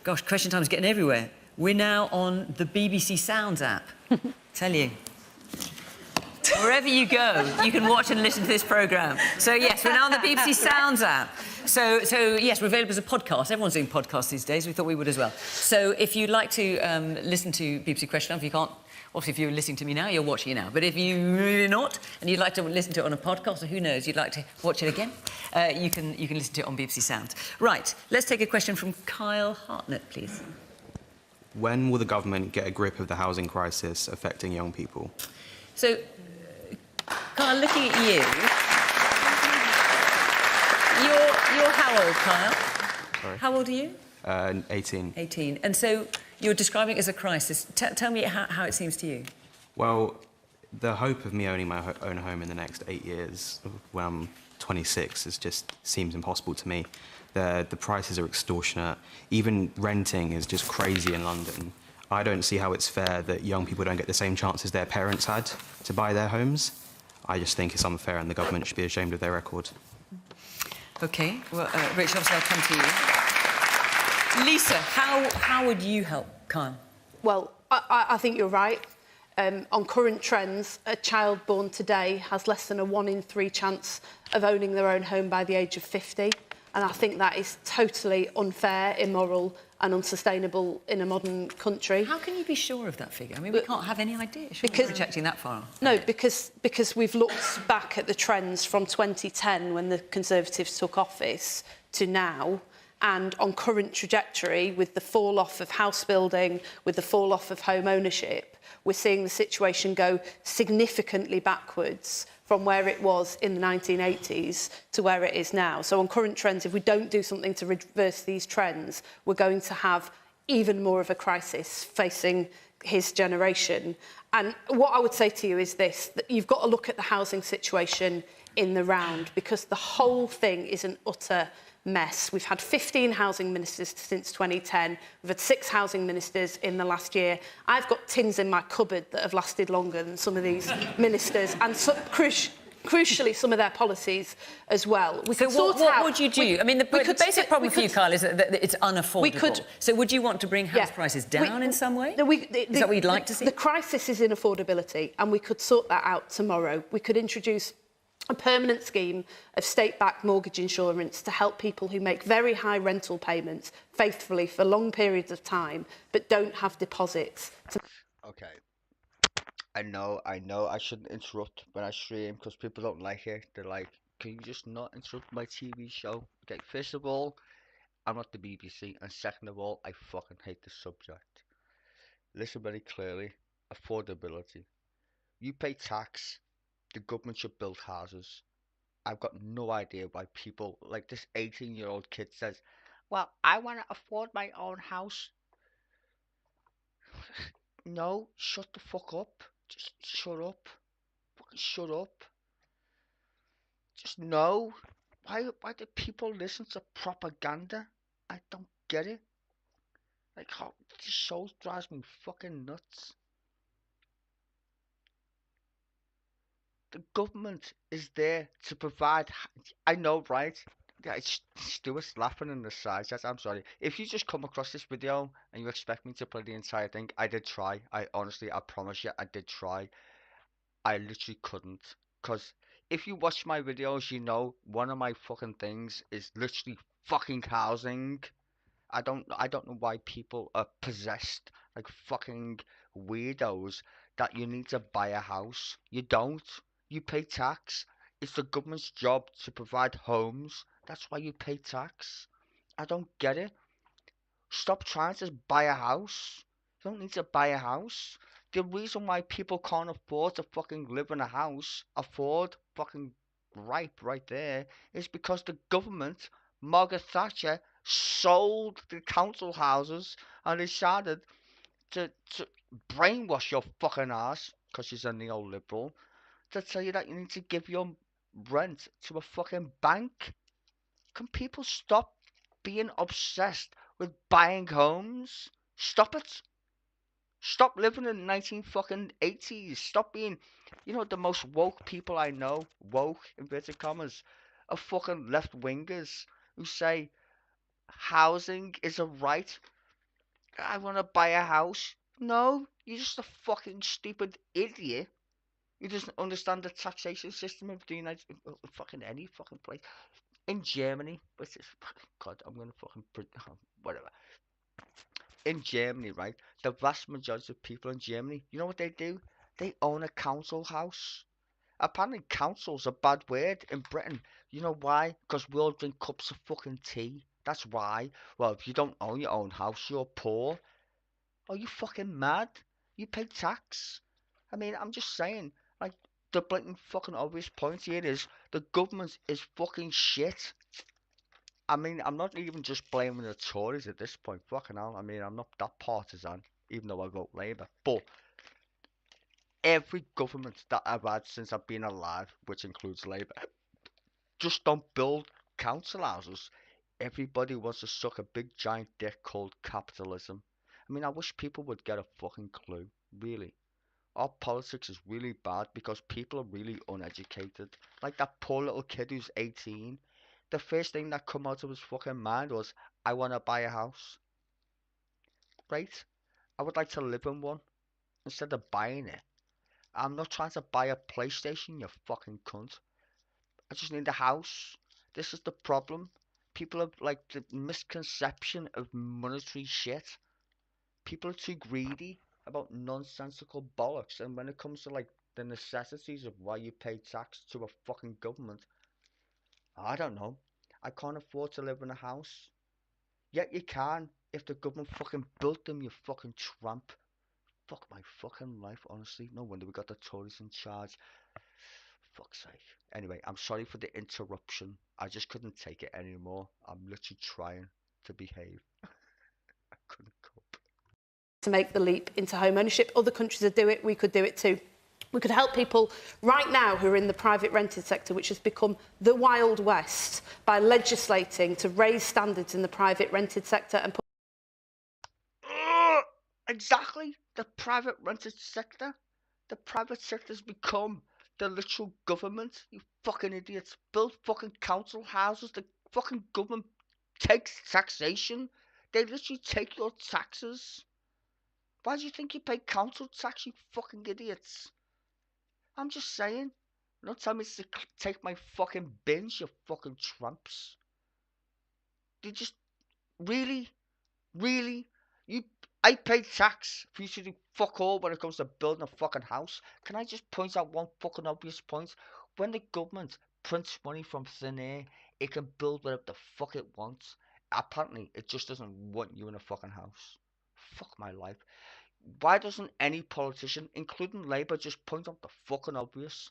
gosh, Question Time is getting everywhere. We're now on the BBC Sounds app. Tell you. Wherever you go, you can watch and listen to this programme. So, yes, we're now on the BBC Sounds app. So yes, we're available as a podcast. Everyone's doing podcasts these days. We thought we would as well. So if you'd like to listen to BBC Question Time, if you can't, obviously if you're listening to me now, you're watching it now. But if you're not, and you'd like to listen to it on a podcast, or who knows, you'd like to watch it again, you can listen to it on BBC Sounds. Right, let's take a question from Kyle Hartnett, please. When will the government get a grip of the housing crisis affecting young people? So, Kyle, looking at you, you're how old, Kyle? Sorry? How old are you? 18. 18. And so you're describing it as a crisis. Tell me how it seems to you. Well, the hope of me owning my own home in the next 8 years, when I'm 26, seems impossible to me. The prices are extortionate. Even renting is just crazy in London. I don't see how it's fair that young people don't get the same chances their parents had to buy their homes. I just think it's unfair and the government should be ashamed of their record. OK, well, Rachel, obviously I'll come to you. Lisa, how would you help Kyle? Well, I think you're right. On current trends, a child born today has less than a 1 in 3 chance of owning their own home by the age of 50. And I think that is totally unfair, immoral and unsustainable in a modern country. How can you be sure of that figure? I mean, we can't have any idea, should we, projecting that far? No, because we've looked back at the trends from 2010 when the Conservatives took office to now, and on current trajectory with the fall off of house building, with the fall off of home ownership, we're seeing the situation go significantly backwards from where it was in the 1980s to where it is now. So on current trends, if we don't do something to reverse these trends, we're going to have even more of a crisis facing his generation. And what I would say to you is this, that you've got to look at the housing situation in the round, because the whole thing is an utter mess. We've had 15 housing ministers since 2010. We've had 6 housing ministers in the last year. I've got tins in my cupboard that have lasted longer than some of these ministers, and crucially, some of their policies as well. So what would you do? I mean, the basic problem for you, Kyle, is that it's unaffordable. So would you want to bring house prices down in some way? Is that what you'd like to see? The crisis is in affordability, and we could sort that out tomorrow. We could introduce a permanent scheme of state-backed mortgage insurance to help people who make very high rental payments faithfully for long periods of time but don't have deposits. Okay. I know I shouldn't interrupt when I stream because people don't like it. They're like, can you just not interrupt my TV show? Okay, first of all, I'm not the BBC, and second of all, I fucking hate the subject. Listen very clearly. Affordability. You pay tax. The government should build houses. I've got no idea why people, like this 18-year-old kid says, well, I want to afford my own house. No, shut the fuck up. Just shut up. Fucking shut up. Just no. Why do people listen to propaganda? I don't get it. Like, how this show drives me fucking nuts. The government is there to provide. I know, right? Yeah, Stuart's laughing in the side. I'm sorry. If you just come across this video and you expect me to play the entire thing, I did try. I promise you, I did try. I literally couldn't. Because if you watch my videos, you know one of my fucking things is literally fucking housing. I don't know why people are possessed like fucking weirdos that you need to buy a house. You don't. You pay tax. It's the government's job to provide homes. That's why you pay tax. I don't get it. Stop trying to buy a house. You don't need to buy a house. The reason why people can't afford to fucking live in a house, fucking right there, is because the government, Margaret Thatcher, sold the council houses and decided to brainwash your fucking ass, because she's a neoliberal, to tell you that you need to give your rent to a fucking bank. Can people stop being obsessed with buying homes? Stop it. Stop living in the 1980s. Stop being, the most woke people I know, woke, inverted commas, are fucking left-wingers who say housing is a right. I want to buy a house. No, you're just a fucking stupid idiot. You doesn't understand the taxation system of the United fucking any fucking place. In Germany, which is God, I'm gonna fucking whatever. In Germany, right, the vast majority of people in Germany, you know what they do? They own a council house. Apparently, council's a bad word in Britain. You know why? Because we all drink cups of fucking tea. That's why. Well, if you don't own your own house, you're poor. Are you fucking mad? You pay tax. I mean, I'm just saying. Like, the blatant fucking obvious point here is the government is fucking shit. I mean, I'm not even just blaming the Tories at this point. Fucking hell. I mean, I'm not that partisan, even though I vote Labour. But every government that I've had since I've been alive, which includes Labour, just don't build council houses. Everybody wants to suck a big giant dick called capitalism. I mean, I wish people would get a fucking clue, really. Our politics is really bad because people are really uneducated. Like that poor little kid who's 18. The first thing that come out of his fucking mind was, I want to buy a house. Right? I would like to live in one instead of buying it. I'm not trying to buy a PlayStation, you fucking cunt. I just need a house. This is the problem. People have like the misconception of monetary shit. People are too greedy about nonsensical bollocks, and when it comes to like the necessities of why you pay tax to a fucking government, I don't know. I can't afford to live in a house. Yet you can if the government fucking built them, you fucking tramp. Fuck my fucking life, honestly. No wonder we got the Tories in charge. Fuck's sake. Anyway, I'm sorry for the interruption. I just couldn't take it anymore. I'm literally trying to behave. I couldn't cope. To make the leap into home ownership. Other countries that do it, we could do it too. We could help people right now who are in the private rented sector, which has become the Wild West, by legislating to raise standards in the private rented sector and put... Exactly. The private rented sector. The private sector's become the literal government. You fucking idiots. Build fucking council houses. The fucking government takes taxation. They literally take your taxes. Why do you think you pay council tax, you fucking idiots? I'm just saying. Don't tell me to take my fucking bins, you fucking tramps. You just... Really? Really? I pay tax for you to do fuck all when it comes to building a fucking house. Can I just point out one fucking obvious point? When the government prints money from thin air, it can build whatever the fuck it wants. Apparently, it just doesn't want you in a fucking house. Fuck my life. Why doesn't any politician, including Labour, just point out the fucking obvious?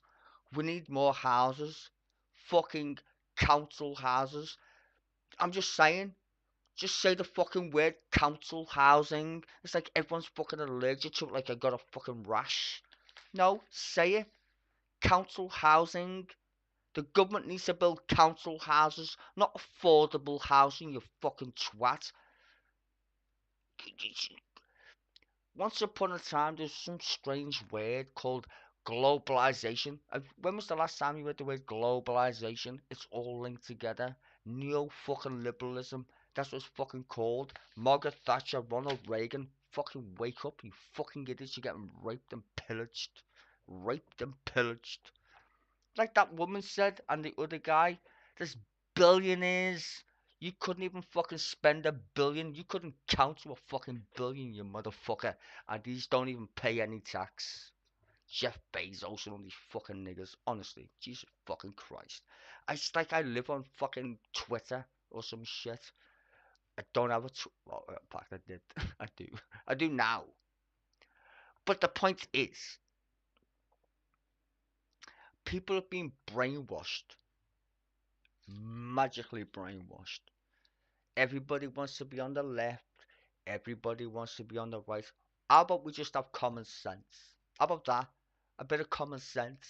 We need more houses. Fucking council houses. I'm just saying. Just say the fucking word council housing. It's like everyone's fucking allergic to it, like I got a fucking rash. No, say it. Council housing. The government needs to build council houses, not affordable housing, you fucking twat. Once upon a time, there's some strange word called globalization. When was the last time you heard the word globalization? It's all linked together. Neo-fucking liberalism. That's what it's fucking called. Margaret Thatcher, Ronald Reagan. Fucking wake up, you fucking idiots. You're getting raped and pillaged. Raped and pillaged. Like that woman said, and the other guy. There's billionaires. You couldn't even fucking spend $1 billion. You couldn't count to a fucking billion, you motherfucker. And these don't even pay any tax. Jeff Bezos and all these fucking niggers. Honestly, Jesus fucking Christ. It's like I live on fucking Twitter or some shit. I don't have a well, in fact I did. I do. I do now. But the point is, people have been brainwashed. Magically brainwashed. Everybody wants to be on the left. Everybody wants to be on the right. How about we just have common sense? How about that? A bit of common sense.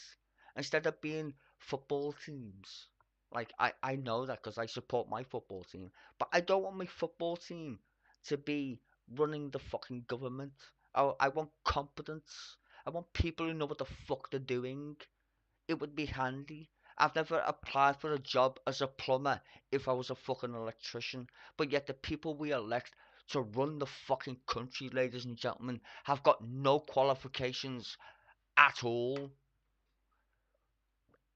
Instead of being football teams. Like, I know that because I support my football team. But I don't want my football team to be running the fucking government. I want competence. I want people who know what the fuck they're doing. It would be handy. I've never applied for a job as a plumber if I was a fucking electrician. But yet the people we elect to run the fucking country, ladies and gentlemen, have got no qualifications at all.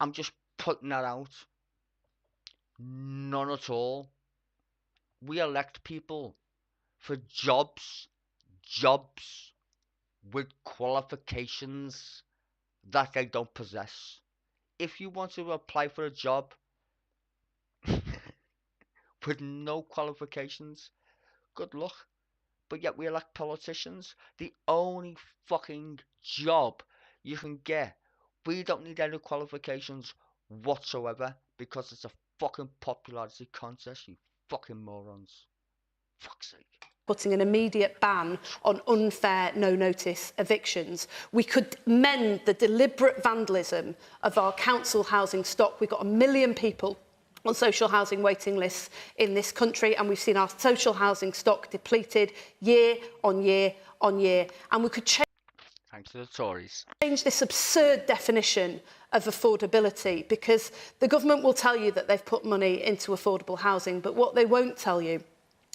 I'm just putting that out. None at all. We elect people for jobs with qualifications that they don't possess. If you want to apply for a job with no qualifications, good luck. But yet we elect politicians. The only fucking job you can get. We don't need any qualifications whatsoever because it's a fucking popularity contest, you fucking morons. Fuck's sake. Putting an immediate ban on unfair no-notice evictions. We could mend the deliberate vandalism of our council housing stock. We've got 1 million people on social housing waiting lists in this country, and we've seen our social housing stock depleted year on year on year. And we could Thanks to the Tories. change this absurd definition of affordability, because the government will tell you that they've put money into affordable housing, but what they won't tell you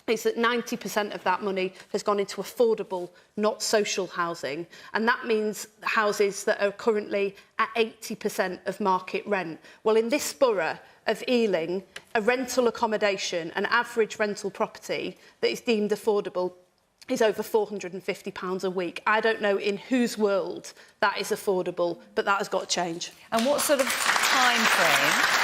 is that 90% of that money has gone into affordable, not social housing. And that means houses that are currently at 80% of market rent. Well, in this borough of Ealing, a rental accommodation, an average rental property that is deemed affordable is over £450 a week. I don't know in whose world that is affordable, but that has got to change. And what sort of time frame?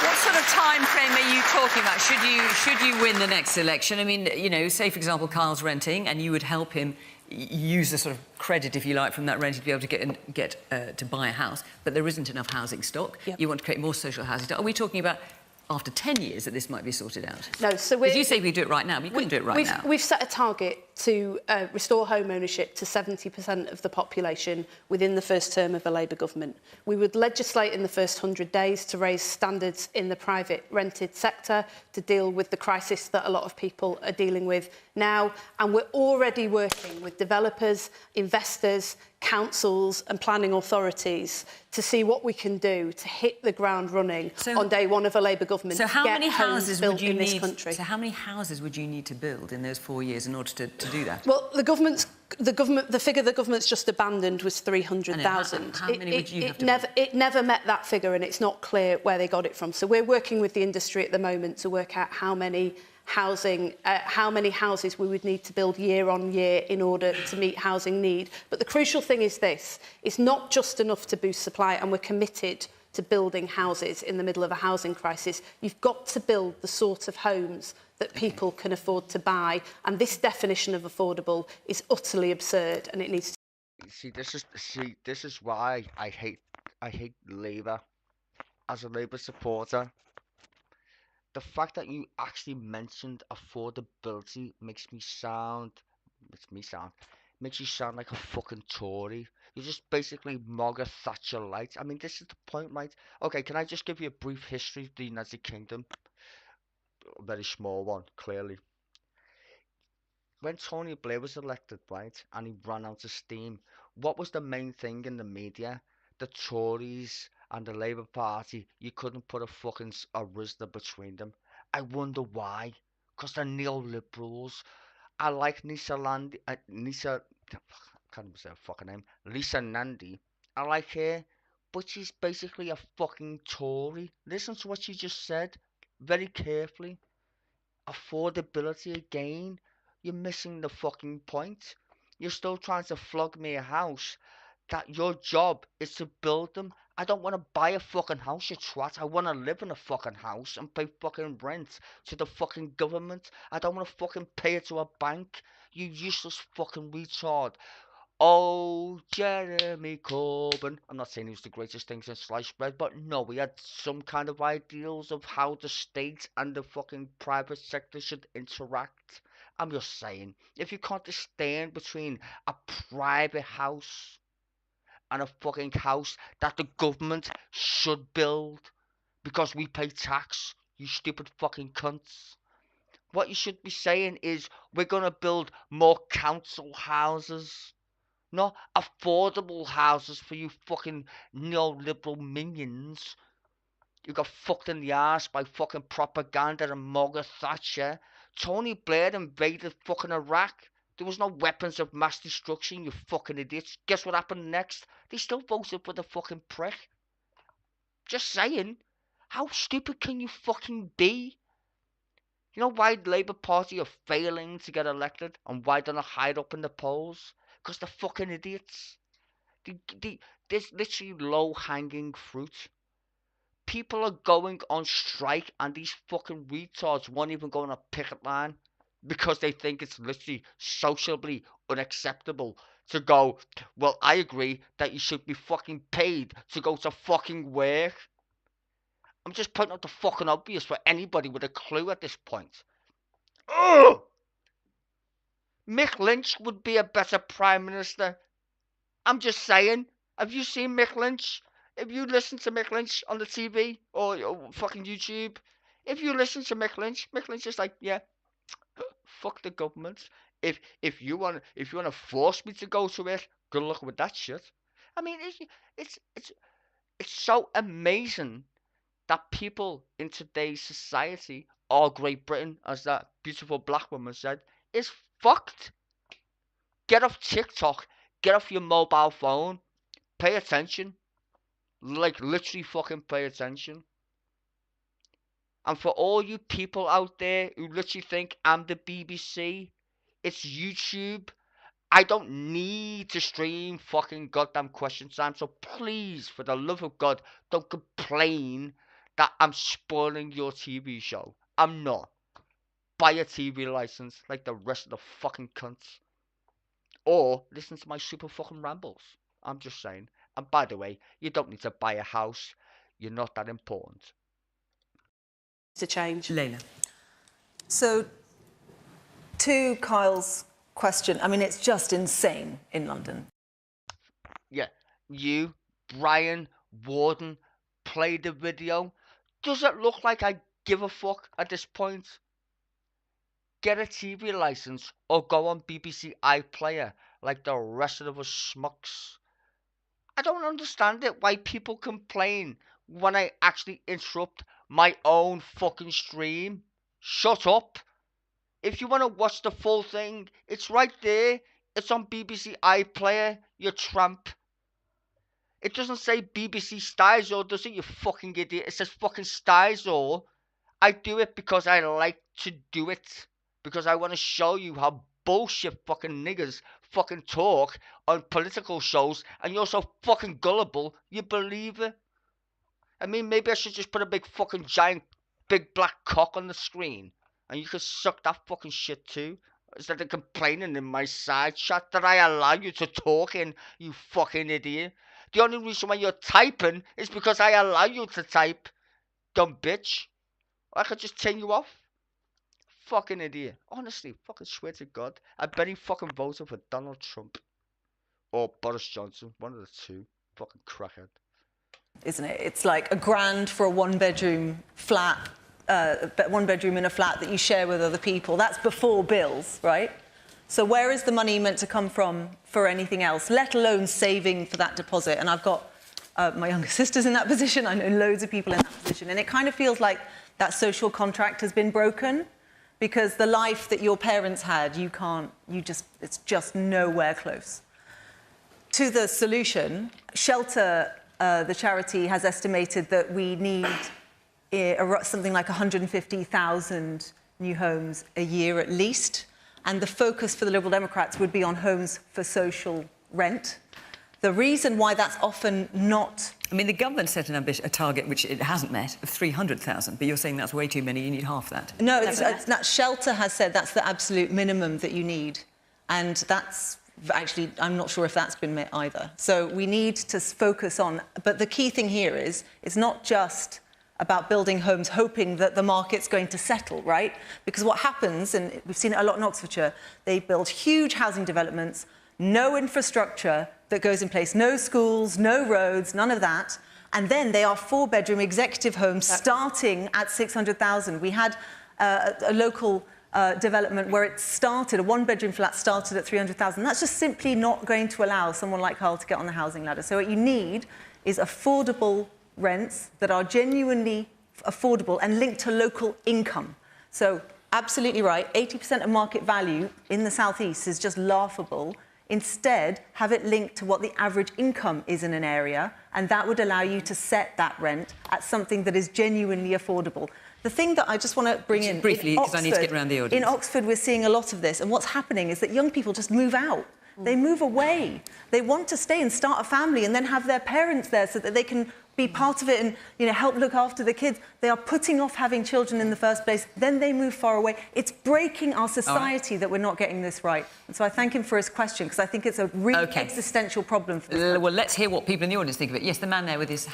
What sort of time frame are you talking about? Should you win the next election? I mean, you know, say for example, Kyle's renting, and you would help him use the sort of credit, if you like, from that rent to be able to get to buy a house, but there isn't enough housing stock. Yep. You want to create more social housing stock. Are we talking about after 10 years that this might be sorted out? No, so because you say we do it right now, but you couldn't do it right now. We've set a target to restore home ownership to 70% of the population within the first term of a Labour government. We would legislate in the first 100 days to raise standards in the private rented sector to deal with the crisis that a lot of people are dealing with now. And we're already working with developers, investors, councils and planning authorities to see what we can do to hit the ground running on day one of a Labour government. So how to get many houses would you in this need? country. So how many houses would you need to build in those 4 years in order to do that? Well, the figure the government's just abandoned was 300,000. How many would you have to build? It never met that figure, and it's not clear where they got it from. So we're working with the industry at the moment to work out how many houses we would need to build year on year in order to meet housing need. But the crucial thing is this: it's not just enough to boost supply, and we're committed to building houses in the middle of a housing crisis. You've got to build the sort of homes that people can afford to buy, and this definition of affordable is utterly absurd, and it needs to... This is why I hate Labour. As a Labour supporter, the fact that you actually mentioned affordability makes you sound like a fucking Tory. You're just basically Margaret Thatcher light. I mean, this is the point, right? Okay, can I just give you a brief history of the United Kingdom? A very small one, clearly. When Tony Blair was elected, right, and he ran out of steam, what was the main thing in the media? The Tories and the Labour Party, you couldn't put a fucking RISDA between them. I wonder why. Because they're neoliberals. I like Lisa Nandy. I can't even say her fucking name. Lisa Nandy. I like her, but she's basically a fucking Tory. Listen to what she just said very carefully. Affordability again. You're missing the fucking point. You're still trying to flog me a house that your job is to build them. I don't want to buy a fucking house, you twat. I want to live in a fucking house and pay fucking rent to the fucking government. I don't want to fucking pay it to a bank. You useless fucking retard. Oh, Jeremy Corbyn. I'm not saying he was the greatest thing since sliced bread, but no, we had some kind of ideals of how the state and the fucking private sector should interact. I'm just saying, if you can't distinguish between a private house and a fucking house that the government should build because we pay tax, you stupid fucking cunts. What you should be saying is, we're going to build more council houses, not affordable houses for you fucking neoliberal minions. You got fucked in the arse by fucking propaganda and Margaret Thatcher. Tony Blair invaded fucking Iraq. There was no weapons of mass destruction, you fucking idiots. Guess what happened next? They still voted for the fucking prick. Just saying. How stupid can you fucking be? You know why the Labour Party are failing to get elected and why they're not higher up in the polls? Because they're fucking idiots. There's literally low-hanging fruit. People are going on strike and these fucking retards won't even go on a picket line because they think it's literally socially unacceptable to go, well, I agree that you should be fucking paid to go to fucking work. I'm just pointing out the fucking obvious for anybody with a clue at this point. Ugh! Mick Lynch would be a better Prime Minister. I'm just saying. Have you seen Mick Lynch? If you listen to Mick Lynch on the TV or fucking YouTube, if you listen to Mick Lynch is like, yeah, fuck the government. If you want to force me to go to it, good luck with that shit. I mean, it's so amazing that people in today's society, or Great Britain, as that beautiful black woman said, is fucked. Get off TikTok. Get off your mobile phone. Pay attention. Like, literally fucking pay attention. And for all you people out there who literally think I'm the BBC, it's YouTube. I don't need to stream fucking goddamn Question Time. So please, for the love of God, don't complain that I'm spoiling your TV show. I'm not. Buy a TV license like the rest of the fucking cunts. Or listen to my super fucking rambles. I'm just saying. And by the way, you don't need to buy a house. You're not that important. To change. Leila. So, to Kyle's question, I mean, it's just insane in London. Yeah, you, Brian, Warden, play the video. Does it look like I give a fuck at this point? Get a TV license or go on BBC iPlayer like the rest of us schmucks. I don't understand it why people complain when I actually interrupt my own fucking stream. Shut up. If you want to watch the full thing, it's right there. It's on BBC iPlayer, you tramp. It doesn't say BBC Styzor, does it, you fucking idiot? It says fucking Styzor. I do it because I like to do it. Because I want to show you how bullshit fucking niggers fucking talk on political shows, and you're so fucking gullible, you believe it. I mean, maybe I should just put a big fucking giant big black cock on the screen, and you could suck that fucking shit too. Instead of complaining in my side chat that I allow you to talk in, you fucking idiot. The only reason why you're typing is because I allow you to type, dumb bitch. I could just turn you off. Fucking idiot. Honestly, fucking swear to God. I bet he fucking voted for Donald Trump. Or Boris Johnson. One of the two. Fucking crackhead. Isn't it? It's like £1,000 for a one-bedroom flat, one bedroom in a flat that you share with other people. That's before bills, right? So where is the money meant to come from for anything else, let alone saving for that deposit? And I've got my younger sister's in that position. I know loads of people in that position. And it kind of feels like that social contract has been broken because the life that your parents had, it's just nowhere close. To the solution, Shelter, the charity, has estimated that we need something like 150,000 new homes a year at least. And the focus for the Liberal Democrats would be on homes for social rent. The reason why that's often not... I mean, the government set a target which it hasn't met of 300,000, but you're saying that's way too many, you need half that. No, Shelter has said that's the absolute minimum that you need. And that's... Actually, I'm not sure if that's been met either. So we need to focus on... But the key thing here is, it's not just about building homes hoping that the market's going to settle, right? Because what happens, and we've seen it a lot in Oxfordshire, they build huge housing developments, no infrastructure that goes in place, no schools, no roads, none of that. And then they are four-bedroom executive homes starting at 600,000. We had a local development where it started, a one-bedroom flat started at 300,000. That's just simply not going to allow someone like Carl to get on the housing ladder. So what you need is affordable rents that are genuinely affordable and linked to local income. So absolutely right, 80% of market value in the southeast is just laughable. Instead, have it linked to what the average income is in an area, and that would allow you to set that rent at something that is genuinely affordable. The thing that I just want to bring in... Briefly, because I need to get around the audience. In Oxford, we're seeing a lot of this, and what's happening is that young people just move out. They move away. They want to stay and start a family and then have their parents there so that they can be part of it and, you know, help look after the kids. They are putting off having children in the first place. Then they move far away. It's breaking our society that we're not getting this right. And so I thank him for his question, because I think it's a really existential problem for this. Well, let's hear what people in the audience think of it. Yes, the man there with his...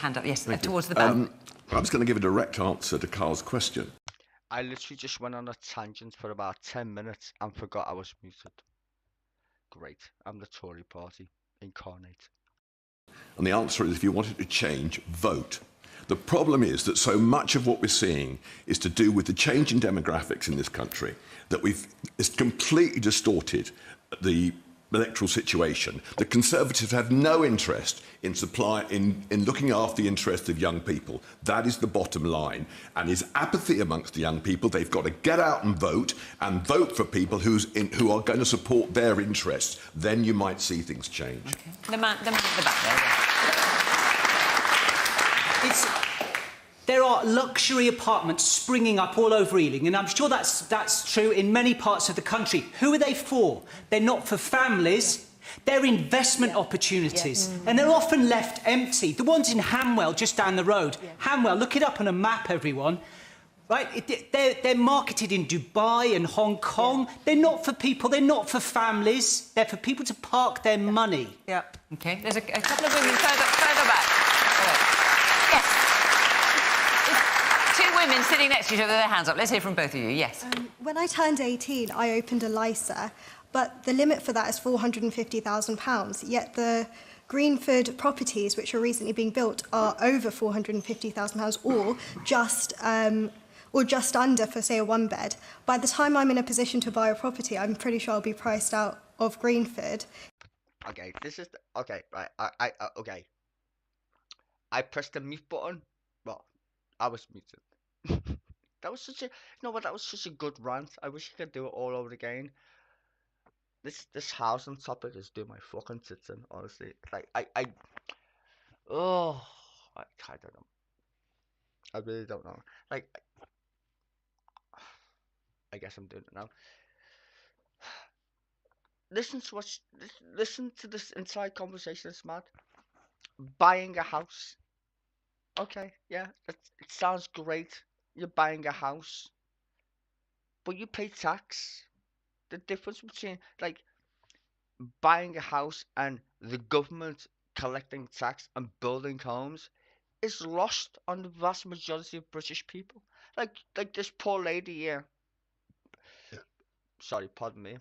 hand up. Yes, Thank you. towards the back. I was going to give a direct answer to Carl's question. I literally just went on a tangent for about 10 minutes and forgot I was muted. Great. I'm the Tory party incarnate. And the answer is, if you wanted to change, vote. The problem is that so much of what we're seeing is to do with the change in demographics in this country, that it's completely distorted the electoral situation. The Conservatives have no interest in looking after the interests of young people. That is the bottom line. And is apathy amongst the young people. They've got to get out and vote for people who are going to support their interests. Then you might see things change. Okay. The man at the back there. Yeah. There are luxury apartments springing up all over Ealing, and I'm sure that's true in many parts of the country. Who are they for? They're not for families. They're investment opportunities, and they're often left empty. The ones in Hanwell, just down the road. Hanwell, look it up on a map, everyone. Right? They're marketed in Dubai and Hong Kong. They're not for people. They're not for families. They're for people to park their money. Yeah. Okay. There's a couple of women further back. Two women sitting next to each other, their hands up. Let's hear from both of you. Yes. When I turned 18, I opened a LISA, but the limit for that is £450,000. Yet the Greenford properties, which are recently being built, are over £450,000, or just under for, say, a one-bed. By the time I'm in a position to buy a property, I'm pretty sure I'll be priced out of Greenford. Okay, this is okay. Right, okay. I pressed the mute button. Well, I was muted. That was such a, that was such a good rant. I wish I could do it all over again. This housing topic is doing my fucking tits in, honestly. Like I don't know. I really don't know. Like, I guess I'm doing it now. Listen to this entire conversation. It's mad. Buying a house. Okay, yeah, it sounds great. You're buying a house, but you pay tax. The difference between like buying a house and the government collecting tax and building homes is lost on the vast majority of British people. Like this poor lady here. Sorry, pardon me,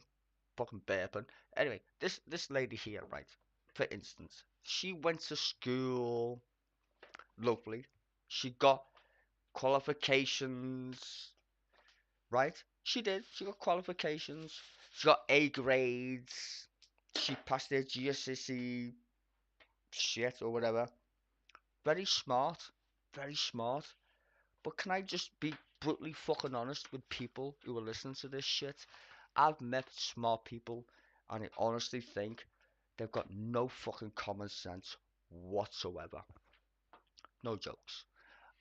fucking burping. Anyway, this lady here, right? For instance, she went to school. Lovely. She got qualifications, right? She did. She got qualifications. She got A grades. She passed her GCSE shit or whatever. Very smart. Very smart. But can I just be brutally fucking honest with people who are listening to this shit? I've met smart people and I honestly think they've got no fucking common sense whatsoever. No jokes.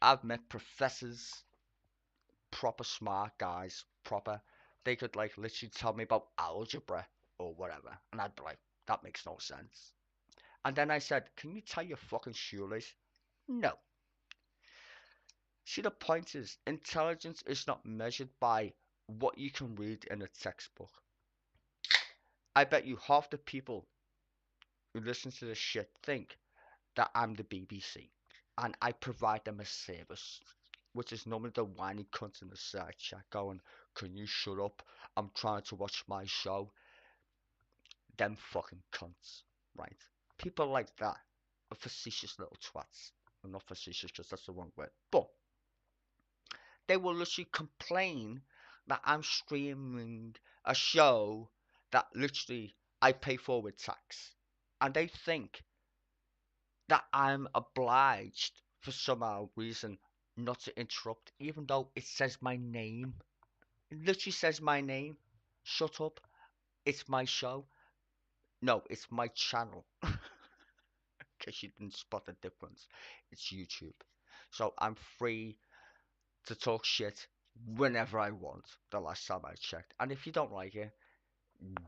I've met professors, proper smart guys, they could like literally tell me about algebra or whatever, and I'd be like, that makes no sense. And then I said, can you tie your fucking shoelace? No. See, the point is, intelligence is not measured by what you can read in a textbook. I bet you half the people who listen to this shit think that I'm the BBC. And I provide them a service, which is normally the whiny cunts in the side chat going, can you shut up? I'm trying to watch my show. Them fucking cunts, right? People like that are facetious little twats. Well, not facetious, because that's the wrong word. But they will literally complain that I'm streaming a show that literally I pay for with tax. And they think that I'm obliged for some reason not to interrupt, even though it says my name. It literally says my name. Shut up. It's my show. No, it's my channel. In case you didn't spot the difference. It's YouTube. So I'm free to talk shit whenever I want, the last time I checked. And if you don't like it,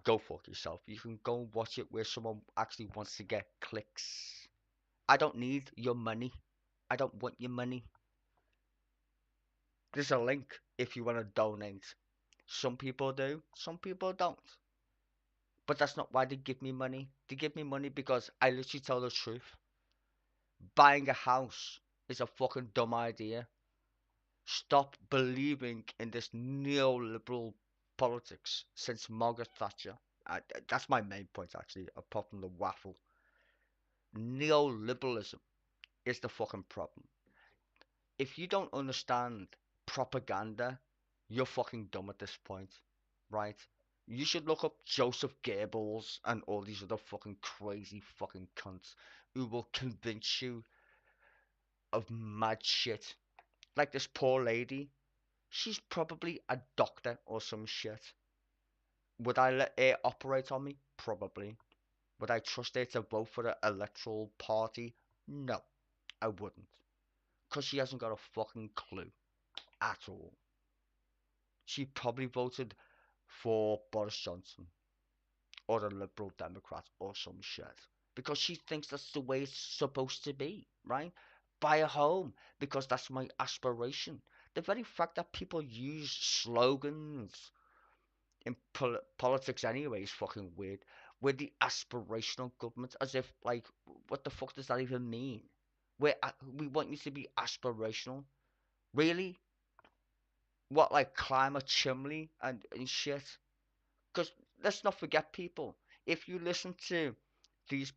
go fuck yourself. You can go and watch it where someone actually wants to get clicks. I don't need your money. I don't want your money. There's a link if you want to donate. Some people do, some people don't. But that's not why they give me money. They give me money because I literally tell the truth. buying a house is a fucking dumb idea. Stop believing in this neoliberal politics since Margaret Thatcher. That's my main point, actually, apart from the waffle. Neoliberalism is the fucking problem. If you don't understand propaganda, you're fucking dumb at this point, right? You should look up Joseph Goebbels and all these other fucking crazy fucking cunts who will convince you of mad shit. Like this poor lady, she's probably a doctor or some shit. Would I let her operate on me? Probably. Would I trust her to vote for the electoral party? No, I wouldn't. Because she hasn't got a fucking clue at all. She probably voted for Boris Johnson or the Liberal Democrats or some shit. Because she thinks that's the way it's supposed to be, right? Buy a home because that's my aspiration. The very fact that people use slogans in politics anyway is fucking weird. We're the aspirational government, as if, like, what the fuck does that even mean? We want you to be aspirational. Really? What, like climate chimney and shit? Because let's not forget, people, if you listen to these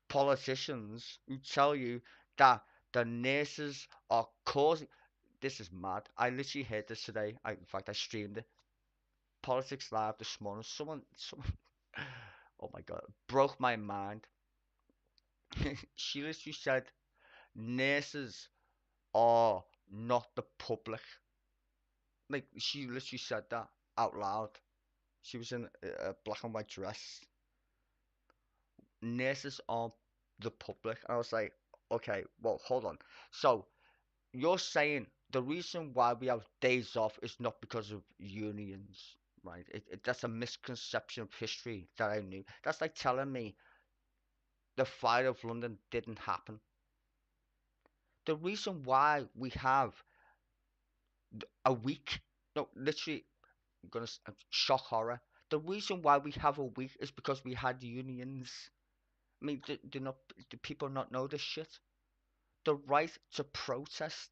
politicians who tell you that the nurses are causing... This is mad. I literally heard this today. In fact, I streamed it. Politics Live this morning. Someone oh my god, broke my mind. She literally said nurses are not the public. Like, she literally said that out loud. She was in a black and white dress. Nurses aren't the public. And I was like, okay, well, hold on. So, you're saying the reason why we have days off is not because of unions, right? That's a misconception of history that I knew. That's like telling me the fire of London didn't happen. The reason why we have a week, no, literally, I'm gonna shock horror. The reason why we have a week is because we had unions. I mean, do people not know this shit? The right to protest,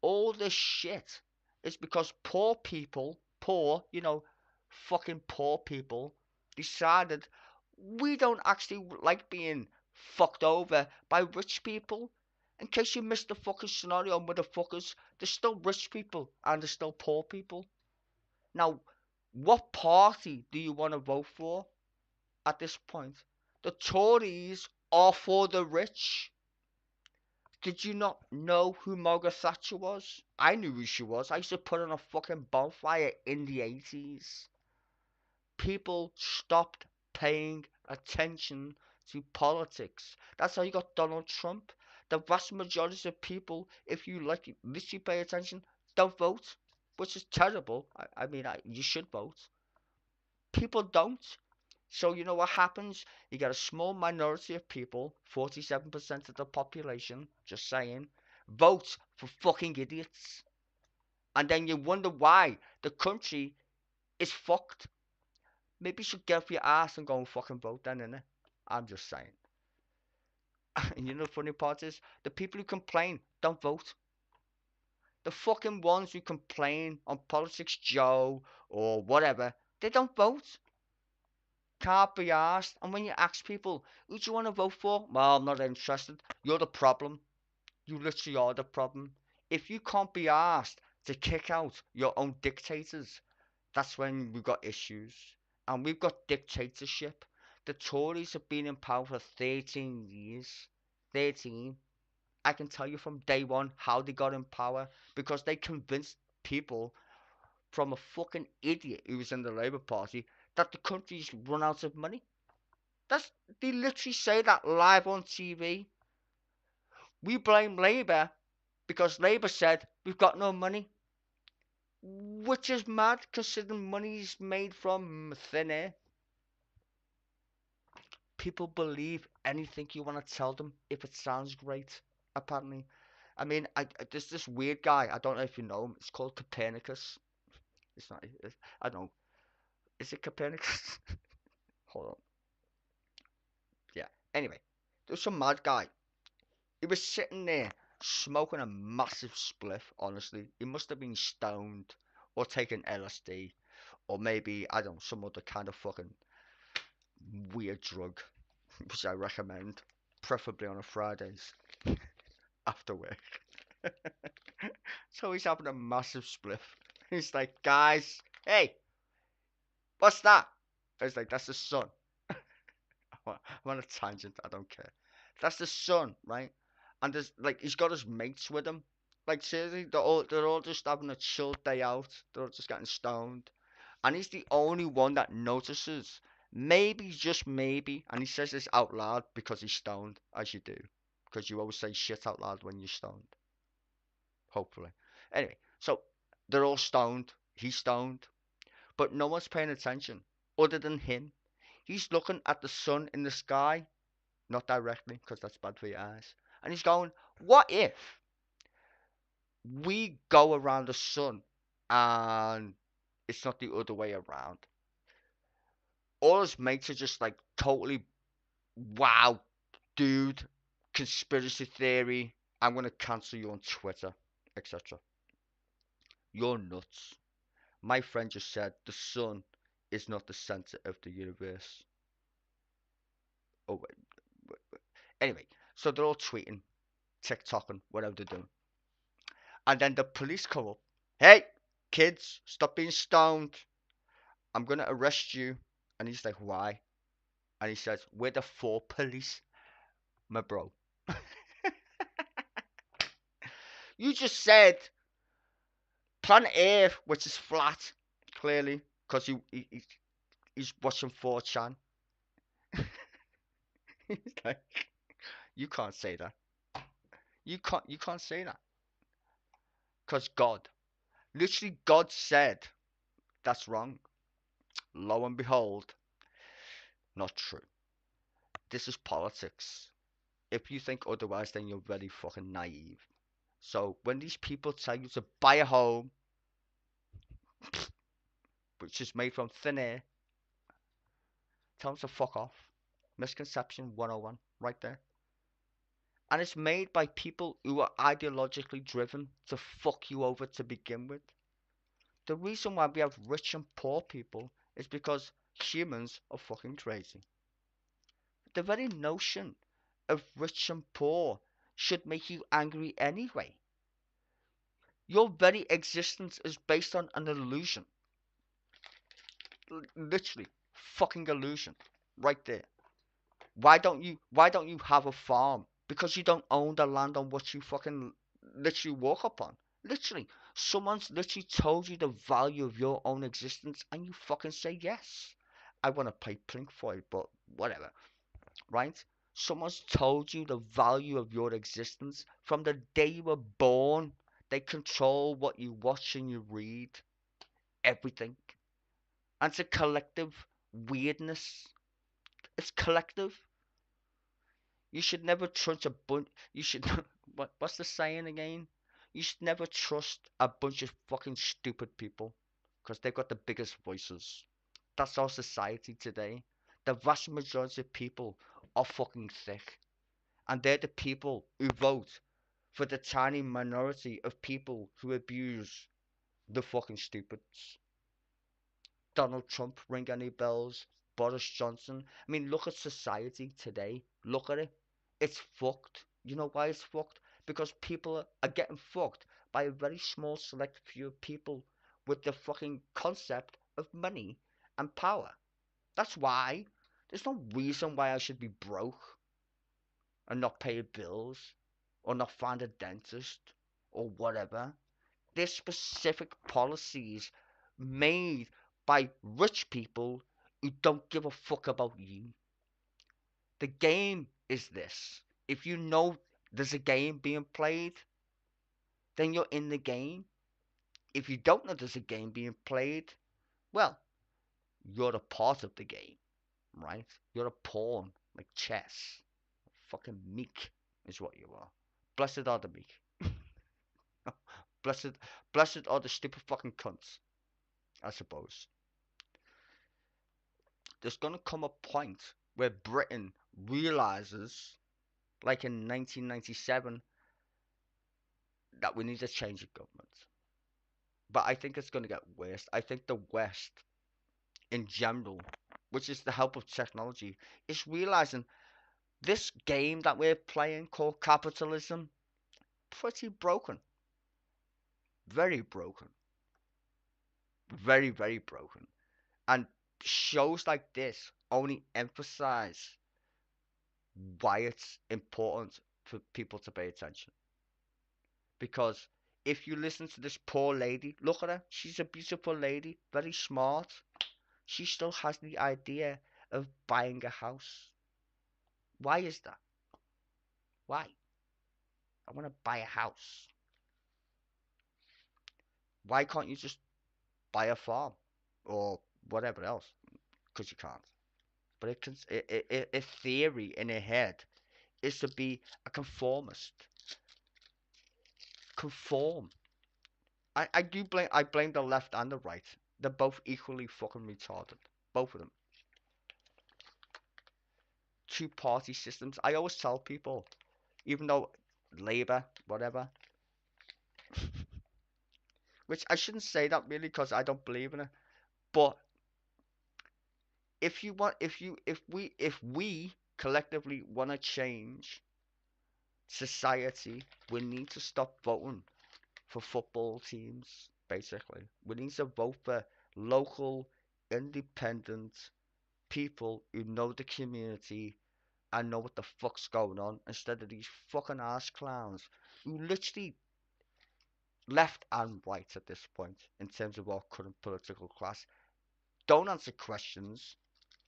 all this shit, is because poor people, fucking poor people, decided we don't actually like being fucked over by rich people. In case you missed the fucking scenario, motherfuckers, there's still rich people and there's still poor people. Now, what party do you want to vote for at this point? The Tories are for the rich. Did you not know who Margaret Thatcher was? I knew who she was. I used to put on a fucking bonfire in the 80s. People stopped paying attention to politics. That's how you got Donald Trump. The vast majority of people, if you literally pay attention, don't vote, which is terrible. I mean, you should vote. People don't. So you know what happens? You get a small minority of people, 47% of the population, just saying, vote for fucking idiots. And then you wonder why the country is fucked. Maybe you should get off your ass and go and fucking vote then, innit? I'm just saying. And you know the funny part is, the people who complain don't vote. The fucking ones who complain on Politics Joe or whatever, they don't vote. Can't be asked. And when you ask people, who do you want to vote for? Well, I'm not interested. You're the problem. You literally are the problem. If you can't be asked to kick out your own dictators, that's when we've got issues. And we've got dictatorship. The Tories have been in power for 13 years. 13. I can tell you from day one how they got in power. Because they convinced people from a fucking idiot who was in the Labour Party that the country's run out of money. They literally say that live on TV. We blame Labour because Labour said we've got no money. Which is mad, considering money's made from thin air. People believe anything you want to tell them if it sounds great, apparently. I mean, there's this weird guy, I don't know if you know him, it's called Copernicus. It's not, I don't know. Is it Copernicus? Hold on. Yeah, anyway, there's some mad guy. He was sitting there smoking a massive spliff, honestly. He must have been stoned or taken LSD or maybe, I don't know, some other kind of fucking weird drug, which I recommend, preferably on a Fridays after work. So he's having a massive spliff. He's like, guys, hey, what's that? I was like, that's the sun. I'm on a tangent, I don't care. That's the sun, right? And there's like he's got his mates with him. Like seriously, they're all just having a chill day out. They're all just getting stoned. And he's the only one that notices. Maybe, just maybe, and he says this out loud because he's stoned, as you do. Because you always say shit out loud when you're stoned. Hopefully. Anyway, so they're all stoned. He's stoned. But no one's paying attention other than him. He's looking at the sun in the sky. Not directly, because that's bad for your eyes. And he's going, what if we go around the sun and it's not the other way around? All his mates are just like totally, wow, dude, conspiracy theory, I'm going to cancel you on Twitter, etc. You're nuts. My friend just said the sun is not the center of the universe. Oh, wait. Anyway, so they're all tweeting, TikToking, whatever they're doing. And then the police come up. Hey, kids, stop being stoned. I'm going to arrest you. And he's like, why? And he says, we're the 4 police, my bro. You just said planet Earth, which is flat, clearly, because he's watching 4chan. He's like, you can't say that. You can't say that. Because God, literally God said, that's wrong. Lo and behold, not true. This is politics. If you think otherwise, then you're very fucking naive. So when these people tell you to buy a home, which is made from thin air, tell them to fuck off. Misconception 101, right there. And it's made by people who are ideologically driven to fuck you over to begin with. The reason why we have rich and poor people is because humans are fucking crazy. The very notion of rich and poor should make you angry anyway. Your very existence is based on an illusion. Literally, fucking illusion. Right there. Why don't you have a farm? Because you don't own the land on which you fucking literally walk upon. Literally. Someone's literally told you the value of your own existence and you fucking say yes. I want to play Pink Floyd, but whatever. Right? Someone's told you the value of your existence from the day you were born. They control what you watch and you read. Everything. And it's a collective weirdness. It's collective. You should never trust a bunch. You should. What's the saying again? You should never trust a bunch of fucking stupid people. Because they've got the biggest voices. That's our society today. The vast majority of people are fucking thick. And they're the people who vote for the tiny minority of people who abuse the fucking stupids. Donald Trump, ring any bells? Boris Johnson. I mean, look at society today. Look at it. It's fucked. You know why it's fucked? Because people are getting fucked by a very small select few people with the fucking concept of money and power. That's why. There's no reason why I should be broke and not pay bills or not find a dentist or whatever. There's specific policies made by rich people who don't give a fuck about you. The game is this. If you know there's a game being played, then you're in the game. If you don't know there's a game being played, well, you're a part of the game, right? You're a pawn, like chess. Fucking meek is what you are. Blessed are the meek. Blessed are the stupid fucking cunts, I suppose. There's gonna come a point where Britain realizes, like in 1997, that we need a change of government. But I think it's going to get worse. I think the West, in general, which is the help of technology, is realizing this game that we're playing called capitalism, pretty broken. Very broken. Very, very broken. And shows like this only emphasize why it's important for people to pay attention. Because if you listen to this poor lady, look at her. She's a beautiful lady, very smart. She still has the idea of buying a house. Why is that? Why? I want to buy a house. Why can't you just buy a farm or whatever else? Because you can't. But a theory in her head is to be a conformist. Conform. I blame the left and the right. They're both equally fucking retarded. Both of them. Two-party systems. I always tell people, even though Labour, whatever, which I shouldn't say that really because I don't believe in it, but if we collectively want to change society, we need to stop voting for football teams. Basically, we need to vote for local, independent people who know the community and know what the fuck's going on, instead of these fucking ass clowns who literally, left and right at this point in terms of our current political class, don't answer questions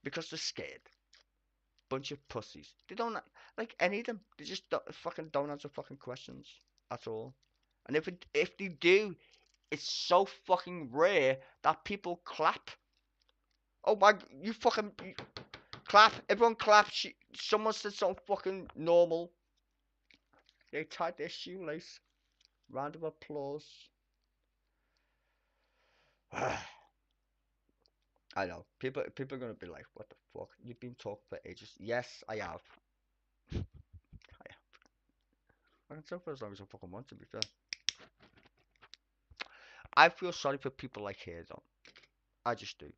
because they're scared. Bunch of pussies. They don't like any of them. They just don't answer fucking questions at all. And if they do, it's so fucking rare that people clap. Oh my, you fucking clap. Everyone clap. Someone said something fucking normal. They tied their shoelace. Round of applause. I know. People are gonna be like, what the fuck? You've been talking for ages. Yes, I have. I can talk for as long as I fucking want, to be fair. I feel sorry for people like her, though. I just do.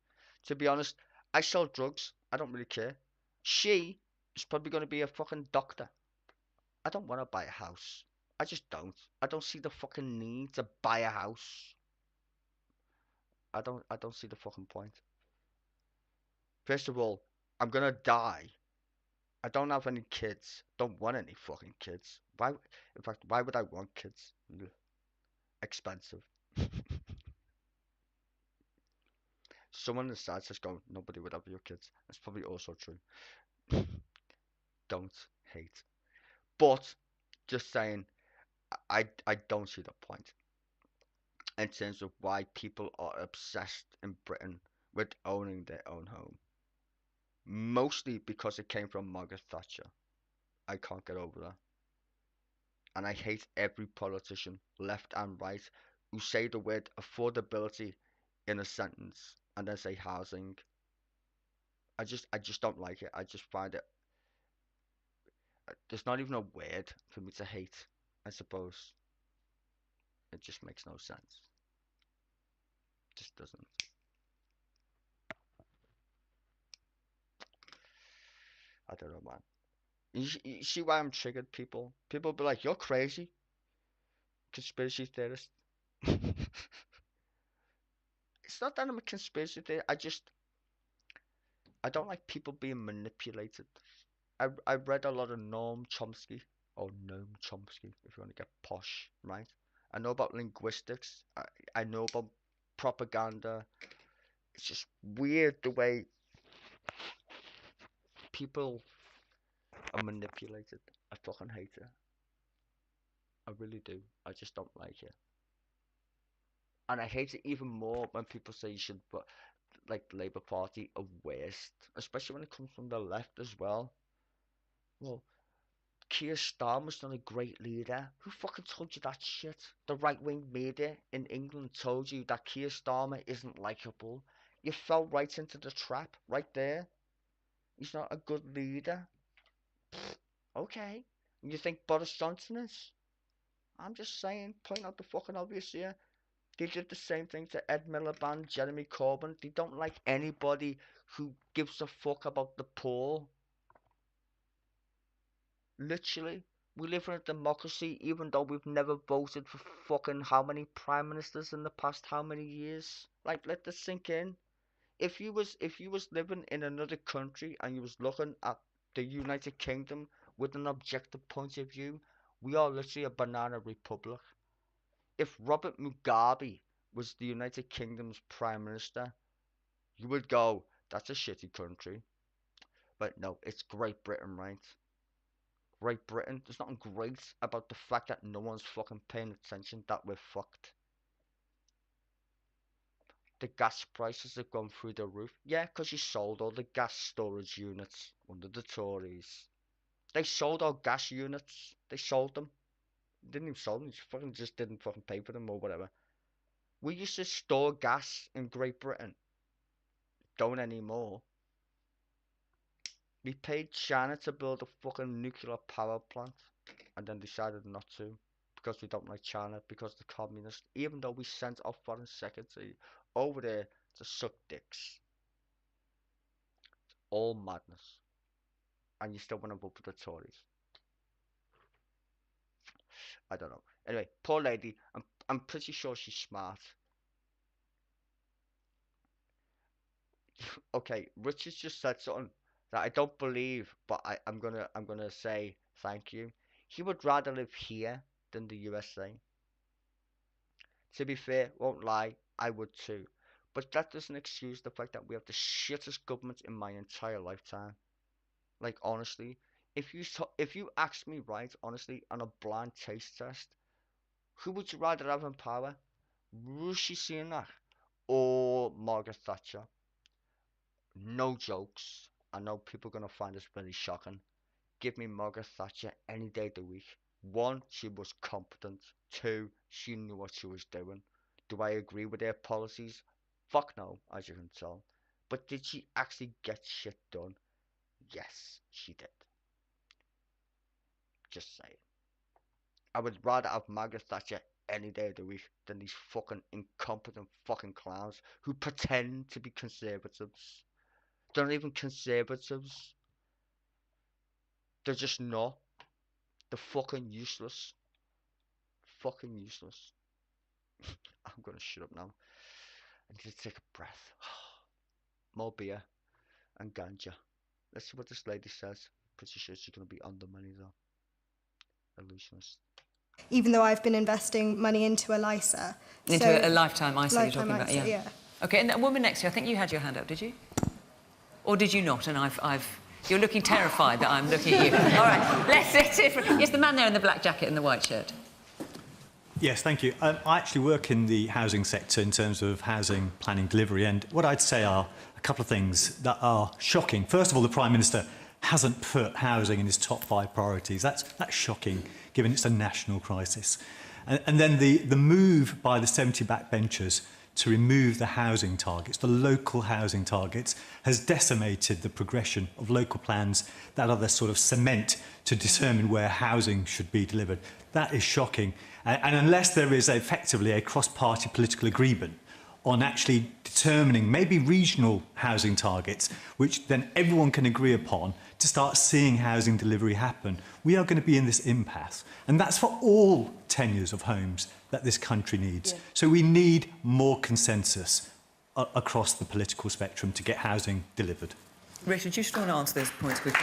To be honest, I sell drugs. I don't really care. She is probably going to be a fucking doctor. I don't want to buy a house. I just don't. I don't see the fucking need to buy a house. I don't see the fucking point. First of all, I'm going to die. I don't have any kids. Don't want any fucking kids. Why? In fact, why would I want kids? Ugh. Expensive. Someone in the side says, "Go, nobody would have your kids." That's probably also true. Don't hate. But just saying, I don't see the point in terms of why people are obsessed in Britain with owning their own home. Mostly because it came from Margaret Thatcher. I can't get over that. And I hate every politician, left and right, who say the word affordability in a sentence and then say housing. I just don't like it. I just find it. There's not even a word for me to hate, I suppose. It just makes no sense. It just doesn't. I don't know, man. You see why I'm triggered, people? People be like, "You're crazy. Conspiracy theorist." It's not that I'm a conspiracy theorist. I don't like people being manipulated. I read a lot of Noam Chomsky, or Noam Chomsky, if you want to get posh, right? I know about linguistics. I know about propaganda. It's just weird the way people are manipulated. I fucking hate it. I really do. I just don't like it. And I hate it even more when people say you should, but like the Labour Party are worst, especially when it comes from the left as well. Well, Keir Starmer's not a great leader. Who fucking told you that shit? The right-wing media in England told you that Keir Starmer isn't likeable. You fell right into the trap, right there. He's not a good leader. Okay. You think Boris Johnson is? I'm just saying, point out the fucking obvious here. They did the same thing to Ed Miliband, Jeremy Corbyn. They don't like anybody who gives a fuck about the poor. Literally. We live in a democracy even though we've never voted for fucking how many prime ministers in the past how many years? Like, let this sink in. If you was living in another country and you was looking at the United Kingdom with an objective point of view, we are literally a banana republic. If Robert Mugabe was the United Kingdom's Prime Minister, you would go, that's a shitty country. But no, it's Great Britain, right? Great Britain, there's nothing great about the fact that no one's fucking paying attention, that we're fucked. The gas prices have gone through the roof. Yeah, because you sold all the gas storage units under the Tories. They sold our gas units. They sold them. Didn't even sell them, just didn't fucking pay for them or whatever. We used to store gas in Great Britain. Don't anymore. We paid China to build a fucking nuclear power plant and then decided not to because we don't like China, because the communists, even though we sent our foreign secretary over there to suck dicks. It's all madness. And you still want to vote for the Tories. I don't know. Anyway, poor lady. I'm pretty sure she's smart. Okay, Richard just said something that I don't believe, but I'm gonna say thank you. He would rather live here than the USA. To be fair, won't lie, I would too. But that doesn't excuse the fact that we have the shittest government in my entire lifetime. Like, honestly, if you ask me right, honestly, on a blind taste test, who would you rather have in power? Rishi Sunak or Margaret Thatcher? No jokes. I know people are going to find this very shocking. Give me Margaret Thatcher any day of the week. 1, she was competent. 2, she knew what she was doing. Do I agree with her policies? Fuck no, as you can tell. But did she actually get shit done? Yes, she did. Just saying. I would rather have Margaret Thatcher any day of the week than these fucking incompetent fucking clowns who pretend to be conservatives. They're not even conservatives. They're just not. They're fucking useless. Fucking useless. I'm gonna shut up now. I need to take a breath. More beer and ganja. Let's see what this lady says. Pretty sure she's gonna be on the money though. Illusionist. Even though I've been investing money into a LISA. Into a lifetime ISA you're talking ISA, about, yeah. Okay, and that woman next to you, I think you had your hand up, did you? Or did you not? And you're looking terrified that I'm looking at you. All right, let's sit. Yes, the man there in the black jacket and the white shirt. Yes, thank you. I actually work in the housing sector in terms of housing planning delivery, and what I'd say are a couple of things that are shocking. First of all, the Prime Minister hasn't put housing in his top 5 priorities. That's shocking, given it's a national crisis. And then the move by the 70 backbenchers to remove the housing targets, the local housing targets, has decimated the progression of local plans that are the sort of cement to determine where housing should be delivered. That is shocking. And unless there is effectively a cross-party political agreement on actually determining maybe regional housing targets, which then everyone can agree upon to start seeing housing delivery happen, we are going to be in this impasse. And that's for all tenures of homes that this country needs. Yeah. So we need more consensus across the political spectrum to get housing delivered. Richard, you just want to answer those points quickly.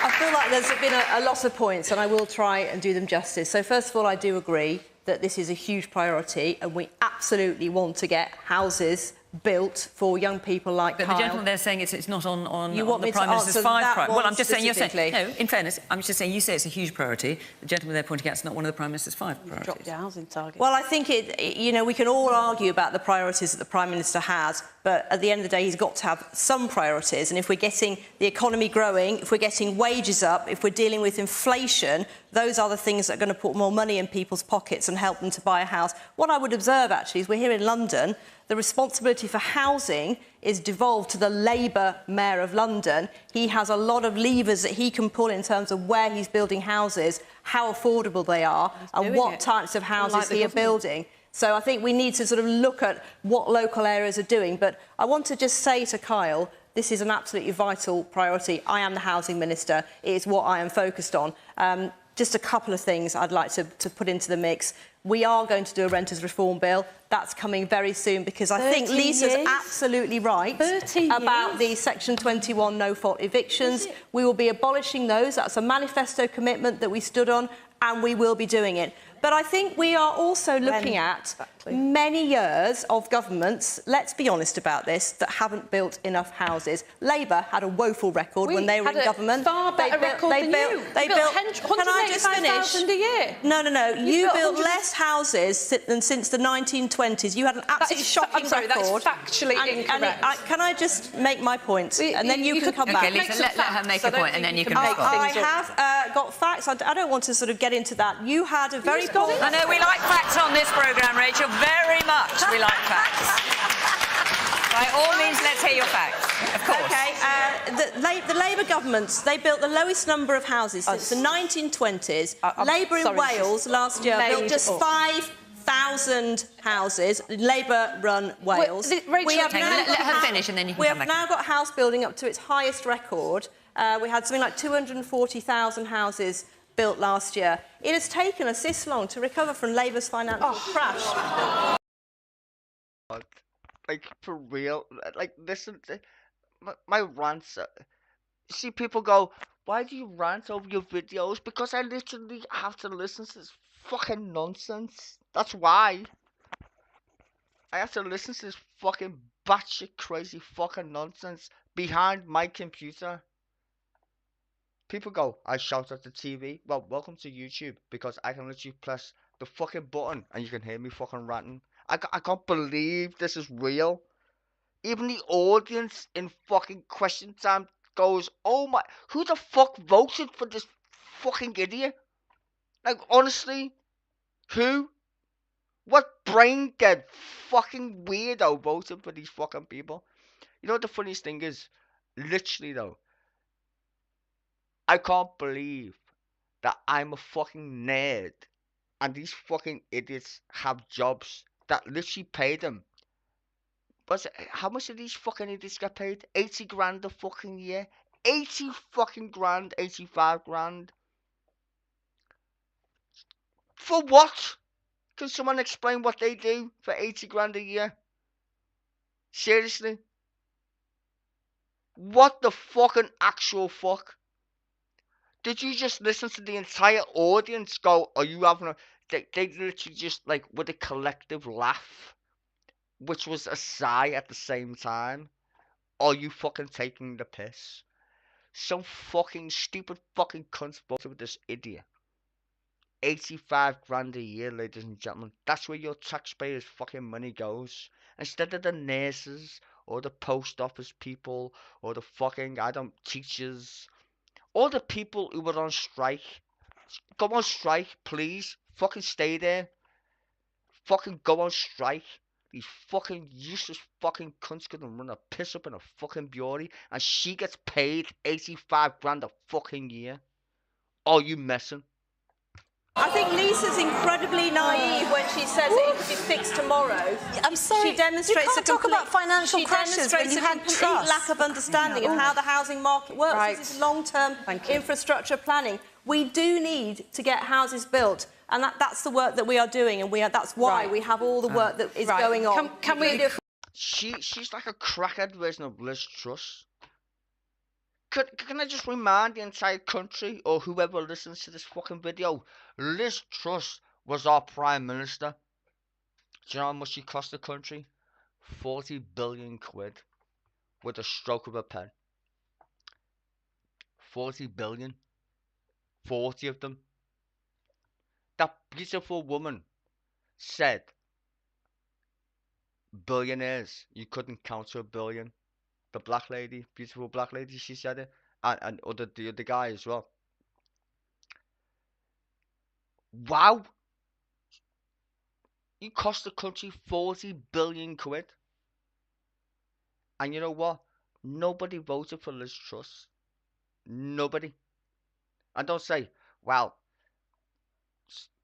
I feel like there's been a lot of points, and I will try and do them justice. So first of all, I do agree that this is a huge priority, and we absolutely want to get houses built for young people like Kyle. But the gentleman there saying it's not on you want the me Prime to Minister's answer 5 that priority. Well, I'm just saying, you're saying... No, in fairness, I'm just saying you say it's a huge priority. The gentleman there pointing out it's not one of the Prime Minister's 5 priorities. Drop the housing target. Well, I think we can all argue about the priorities that the Prime Minister has, But at the end of the day, he's got to have some priorities. And if we're getting the economy growing, if we're getting wages up, if we're dealing with inflation, those are the things that are going to put more money in people's pockets and help them to buy a house. What I would observe, actually, is we're here in London. The responsibility for housing is devolved to the Labour Mayor of London. He has a lot of levers that he can pull in terms of where he's building houses, how affordable they are, and what types of houses he are building. So I think we need to sort of look at what local areas are doing. But I want to just say to Kyle, this is an absolutely vital priority. I am the housing minister. It is what I am focused on. Just a couple of things I'd like to put into the mix. We are going to do a renters reform bill. That's coming very soon because I think Lisa's absolutely right about the Section 21 no-fault evictions. We will be abolishing those. That's a manifesto commitment that we stood on, and we will be doing it. But I think we are also looking at many years of governments, let's be honest about this, that haven't built enough houses. Labour had a woeful record when they were in government. Far better record than you. They built 185,000 a year. No. You built less houses than since the 1920s. You had an absolutely shocking record. That is factually incorrect. Can I just make my point? And then you can come back. Okay, Lisa, let her make a point and then you can I move on. have got facts. I don't want to sort of get into that. You had a very poor... I know, we like facts on this programme, Rachel, very much we like facts. By all means, let's hear your facts, of course. OK, the Labour governments, they built the lowest number of houses since the 1920s. Labour in Wales last year built just 5,000 houses, Labour-run Wales. Let her finish and then you can come back. We have now got house building up to its highest record. We had something like 240,000 houses built last year. It has taken us this long to recover from Labour's financial crash. Like, for real, like, listen, my rants, see, people go, why do you rant over your videos? Because I literally have to listen to this fucking nonsense. That's why. I have to listen to this fucking batshit crazy fucking nonsense behind my computer. People go, I shout at the TV. Well, welcome to YouTube, because I can literally press the fucking button and you can hear me fucking ranting. I can't believe this is real. Even the audience in fucking Question Time goes, oh my, who the fuck voted for this fucking idiot? Like, honestly, who? What brain dead fucking weirdo voted for these fucking people? You know what the funniest thing is? Literally though, I can't believe that I'm a fucking nerd and these fucking idiots have jobs that literally pay them. But how much do these fucking idiots get paid? 80 grand a fucking year? 80 fucking grand, 85 grand. For what? Can someone explain what they do for 80 grand a year? Seriously? What the fucking actual fuck? Did you just listen to the entire audience go, are you having a... They literally just, like, with a collective laugh, which was a sigh at the same time. Are you fucking taking the piss? Some fucking stupid fucking cunts voted with this idiot. 85 grand a year, ladies and gentlemen. That's where your taxpayers' fucking money goes. Instead of the nurses, or the post office people, or the fucking, teachers. All the people who were on strike. Go on strike, please. Fucking stay there. Fucking go on strike. These fucking useless fucking cunts gonna run a piss up in a fucking brewery and she gets paid 85 grand a fucking year. Are you messing? I think Lisa's incredibly naive when she says it could be fixed tomorrow. I'm sorry, she demonstrates you can't talk about financial crashes when you had trust. Lack of understanding of how the housing market works. Right. This is long-term infrastructure planning. We do need to get houses built, and that's the work that we are doing, and that's why we have all the work that is going on. Can we? She's like a crackhead version of Liz Truss. Can I just remind the entire country, or whoever listens to this fucking video, Liz Truss was our Prime Minister. Do you know how much she cost the country? 40 billion quid. With a stroke of a pen. 40 billion. 40 of them. That beautiful woman said billionaires. You couldn't count to a billion. The black lady, beautiful black lady, she said it, and the other guy as well. Wow, you cost the country 40 billion quid, and you know what? Nobody voted for Liz Truss. Nobody. And don't say, well,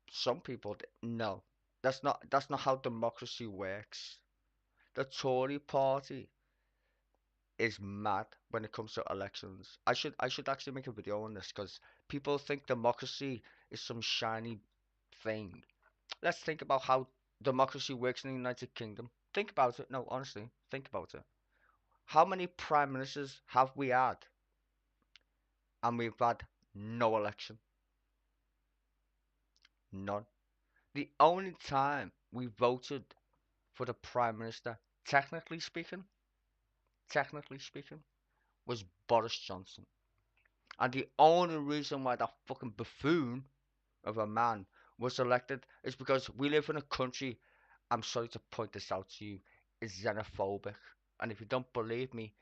some people did. No, that's not how democracy works. The Tory party is mad when it comes to elections. I should actually make a video on this because people think democracy is some shiny thing. Let's think about how democracy works in the United Kingdom. Think about it. No, honestly, think about it. How many prime ministers have we had? And we've had no election. None. The only time we voted for the prime minister, technically speaking, was Boris Johnson. And the only reason why that fucking buffoon of a man was elected is because we live in a country, I'm sorry to point this out to you, is xenophobic. And if you don't believe me,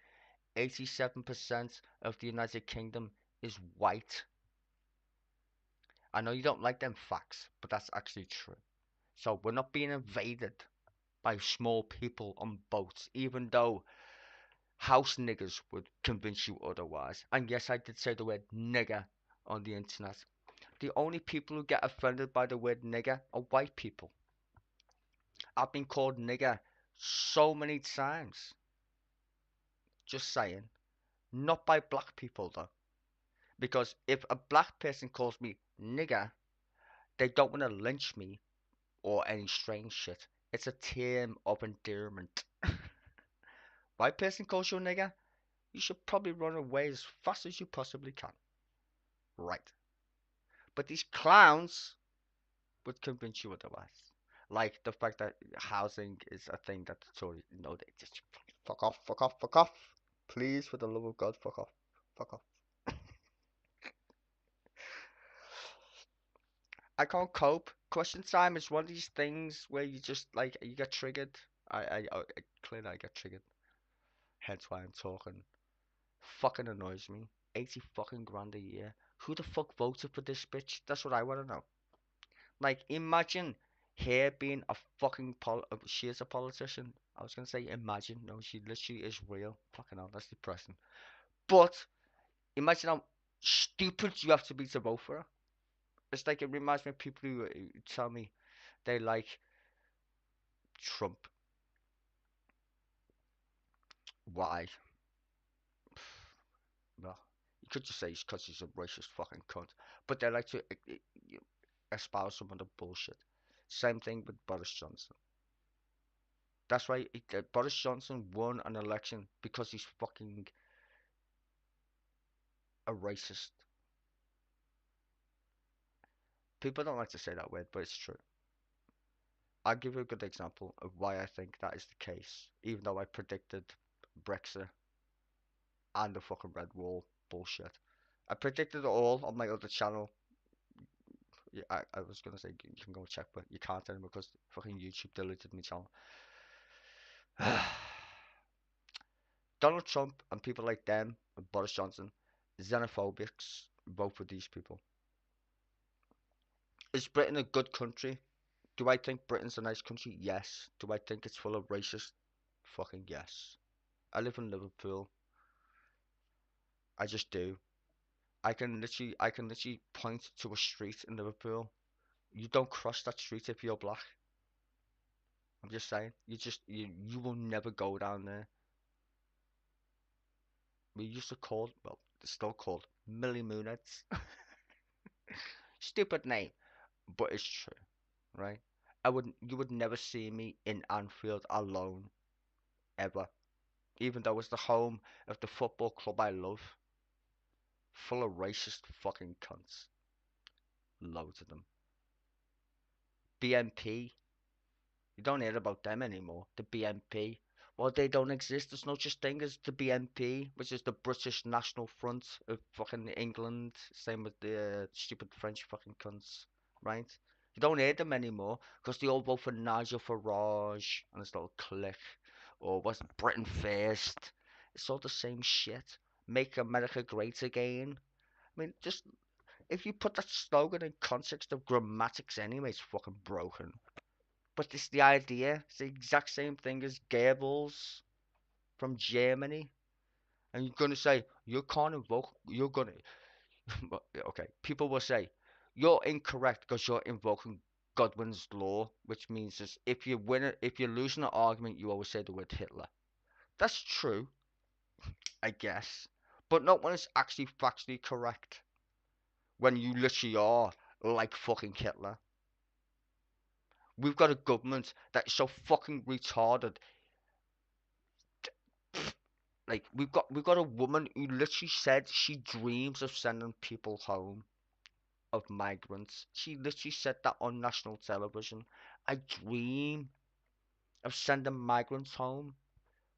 87% of the United Kingdom is white. I know you don't like them facts, but that's actually true. So we're not being invaded by small people on boats, even though house niggers would convince you otherwise. And yes, I did say the word nigger on the internet. The only people who get offended by the word nigger are white people. I've been called nigger so many times. Just saying. Not by black people though. Because if a black person calls me nigger, they don't want to lynch me or any strange shit. It's a term of endearment. White person calls you a nigger, you should probably run away as fast as you possibly can. Right. But these clowns would convince you otherwise. Like the fact that housing is a thing that the Tories, no, they just fuck off, fuck off, fuck off. Please, for the love of God, fuck off, fuck off. I can't cope. Question time is one of these things where you just like you get triggered. Clearly I get triggered. Hence why I'm talking. Fucking annoys me. 80 fucking grand a year. Who the fuck voted for this bitch? That's what I want to know. Like, imagine her being a fucking she is a politician. I was gonna say imagine. No, she literally is real. Fucking hell, that's depressing. But imagine how stupid you have to be to vote for her. It's like it reminds me of people who tell me they like Trump. Why? Well, you could just say it's because he's a racist fucking cunt. But they like to espouse some other bullshit. Same thing with Boris Johnson. That's why Boris Johnson won an election because he's fucking a racist. People don't like to say that word, but it's true. I'll give you a good example of why I think that is the case, even though I predicted Brexit and the fucking Red Wall bullshit. I predicted it all on my other channel. Yeah, I was gonna say you can go check, but you can't anymore because fucking YouTube deleted my channel. Donald Trump and people like them, and Boris Johnson, xenophobics, vote for these people. Is Britain a good country? Do I think Britain's a nice country? Yes. Do I think it's full of racists? Fucking yes. I live in Liverpool. I just do. I can literally point to a street in Liverpool. You don't cross that street if you're black. I'm just saying. You will never go down there. We used to call, well, it's still called Millie Moonheads. Stupid name, but it's true, right? You would never see me in Anfield alone, ever. Even though it's the home of the football club I love. Full of racist fucking cunts. Loads of them. BNP. You don't hear about them anymore. The BNP. Well, they don't exist. There's no such thing as the BNP, which is the British National Front of fucking England. Same with the stupid French fucking cunts, right? You don't hear them anymore because they all vote for Nigel Farage and his little clique, or what's Britain First. It's all the same shit. Make America great again. I mean, just if you put that slogan in context of grammatics anyway, it's fucking broken. But it's the idea. It's the exact same thing as Goebbels from Germany. And you're going to say, you can't invoke, you're going to, okay, people will say, you're incorrect because you're invoking Godwin's law, which means is if you win it, if you're losing an argument, you always say the word Hitler. That's true, I guess, but not when it's actually factually correct. When you literally are like fucking Hitler. We've got a government that is so fucking retarded. Like we've got a woman who literally said she dreams of sending people home, of migrants. She literally said that on national television. I dream of sending migrants home.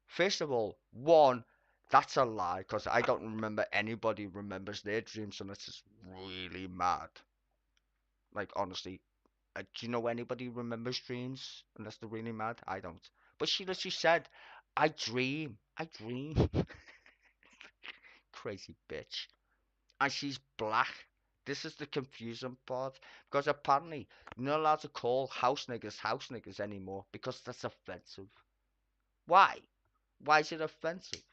First of all, one, that's a lie because I don't remember anybody remembers their dreams unless it's really mad. Like honestly, do you know anybody who remembers dreams unless they're really mad? I don't. But she literally said, I dream. Crazy bitch. And she's black. This is the confusing part. Because apparently, you're not allowed to call house niggas anymore because that's offensive. Why? Why is it offensive?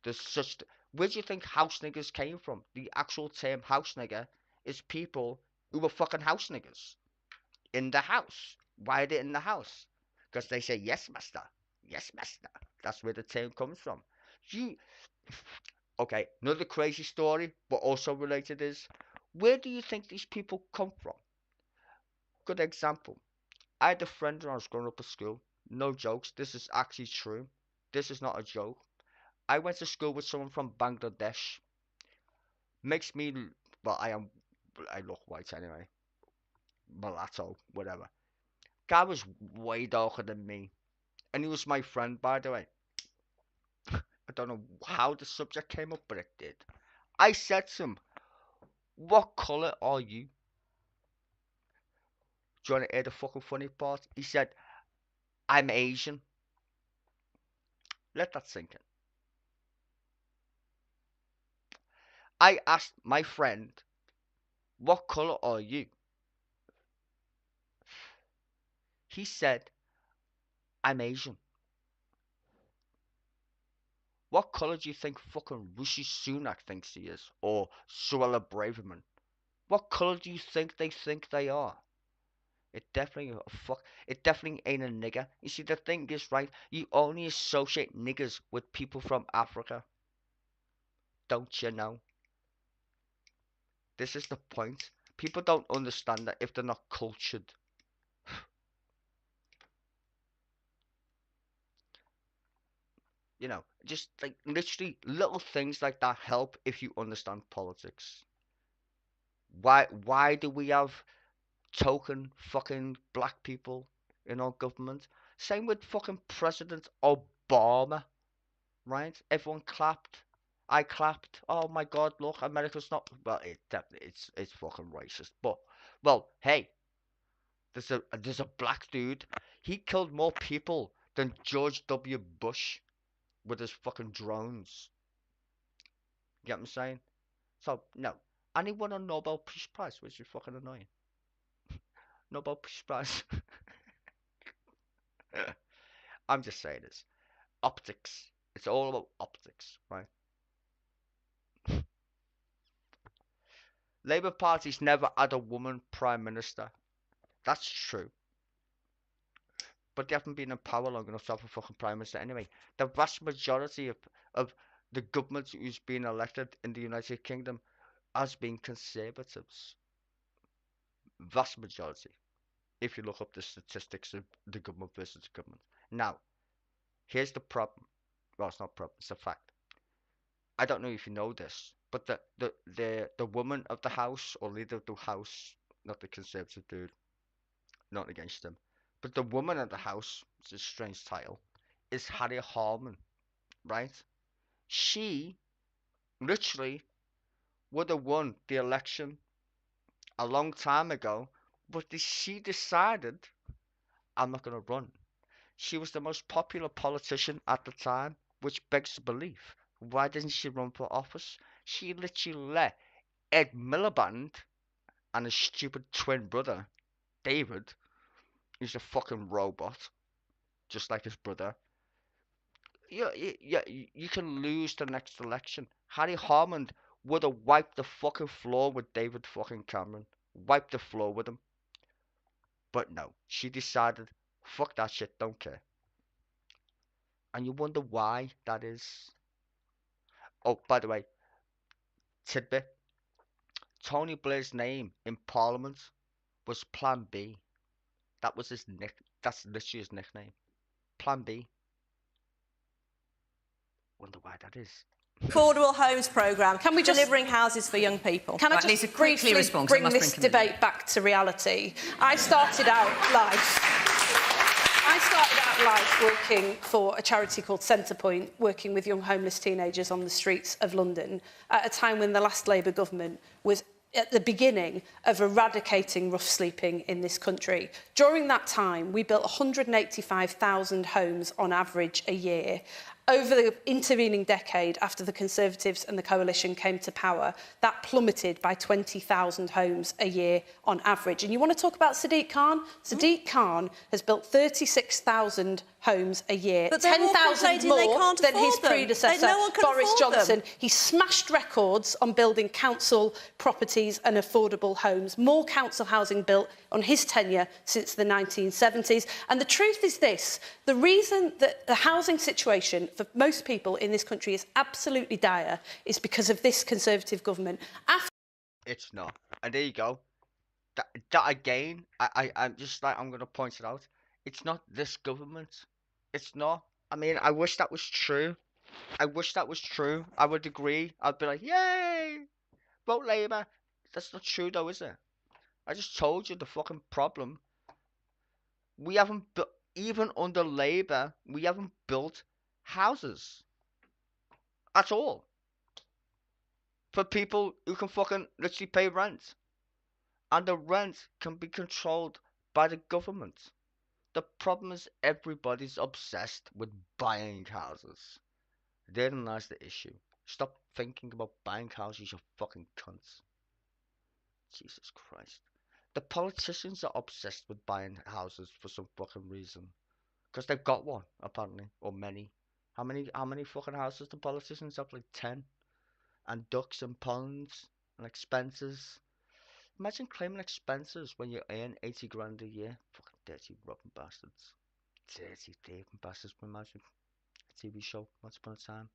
There's such... Where do you think house niggas came from? The actual term house nigger is people who were fucking house niggas. In the house. Why are they in the house? Because they say, yes, master. Yes, master. That's where the term comes from. Okay, another crazy story, but also related is, where do you think these people come from? Good example. I had a friend when I was growing up at school. No jokes. This is actually true. This is not a joke. I went to school with someone from Bangladesh. Makes me... Well, I look white anyway. Mulatto, whatever. Guy was way darker than me. And he was my friend, by the way. I don't know how the subject came up, but it did. I said to him, what colour are you? Do you want to hear the fucking funny part? He said, I'm Asian. Let that sink in. I asked my friend, what colour are you? He said, I'm Asian. What colour do you think fucking Rishi Sunak thinks he is? Or Suella Braverman? What colour do you think they are? It definitely ain't a nigger. You see, the thing is, right, you only associate niggers with people from Africa. Don't you know? This is the point. People don't understand that if they're not cultured. You know, just like literally little things like that help if you understand politics. Why do we have token fucking black people in our government? Same with fucking President Obama, right? Everyone clapped. I clapped. Oh my God! Look, America's not. Well, it definitely it's fucking racist. But well, hey, there's a black dude. He killed more people than George W. Bush with his fucking drones. You get what I'm saying? So no, and he won a Nobel Peace Prize, which is fucking annoying. Nobel Peace Prize. I'm just saying this. Optics. It's all about optics, right? Labour Party's never had a woman Prime Minister. That's true. But they haven't been in power long enough to have a fucking Prime Minister anyway. The vast majority of the government who's been elected in the United Kingdom has been Conservatives. Vast majority. If you look up the statistics of the government versus the government. Now, here's the problem. Well, it's not a problem, it's a fact. I don't know if you know this, but the woman of the house, or leader of the house, not the Conservative dude, not against him, but the woman of the house, it's a strange title, is Harriet Harman, right? She literally would have won the election a long time ago But she decided, I'm not going to run. She was the most popular politician at the time, which begs belief. Why didn't she run for office? She literally let Ed Miliband and his stupid twin brother, David, who's a fucking robot, just like his brother. You can lose the next election. Harry Harmon would have wiped the fucking floor with David fucking Cameron. Wiped the floor with him. But no, she decided, fuck that shit, don't care. And you wonder why that is. Oh, by the way, tidbit. Tony Blair's name in Parliament was Plan B. That was his nick. That's literally his nickname. Plan B. Wonder why that is. Affordable homes programme. Can we just delivering houses for young people? Can I Right, just Lisa, quickly briefly respond, 'cause I bring must this bring Camilla in. debate back to reality? I started out life working for a charity called Centrepoint, working with young homeless teenagers on the streets of London at a time when the last Labour government was at the beginning of eradicating rough sleeping in this country. During that time, we built 185,000 homes on average a year. Over the intervening decade, after the Conservatives and the Coalition came to power, that plummeted by 20,000 homes a year on average. And you want to talk about Sadiq Khan? Sadiq Khan has built 36,000 homes a year, But they're all 10,000 complaining they more can't than his afford them. predecessor, No one can Boris afford them. Johnson. He smashed records on building council properties and affordable homes. More council housing built on his tenure since the 1970s. And the truth is this, the reason that the housing situation for most people in this country is absolutely dire is because of this Conservative government. It's not. And there you go. That again, I'm just like, I'm going to point it out. It's not this government. It's not. I mean, I wish that was true. I wish that was true. I would agree. I'd be like, yay! Vote Labour. That's not true though, is it? I just told you the fucking problem. We haven't built, even under Labour, we haven't built houses. At all. For people who can fucking literally pay rent. And the rent can be controlled by the government. The problem is everybody's obsessed with buying houses. Therein lies the issue. Stop thinking about buying houses, you fucking cunts. Jesus Christ. The politicians are obsessed with buying houses for some fucking reason. Because they've got one, apparently. Or many. How many fucking houses do politicians have? Like 10? And ducks and ponds and expenses. Imagine claiming expenses when you earn 80 grand a year. Fucking dirty, rotten bastards. Dirty, thieving bastards. Imagine a TV show once upon a time.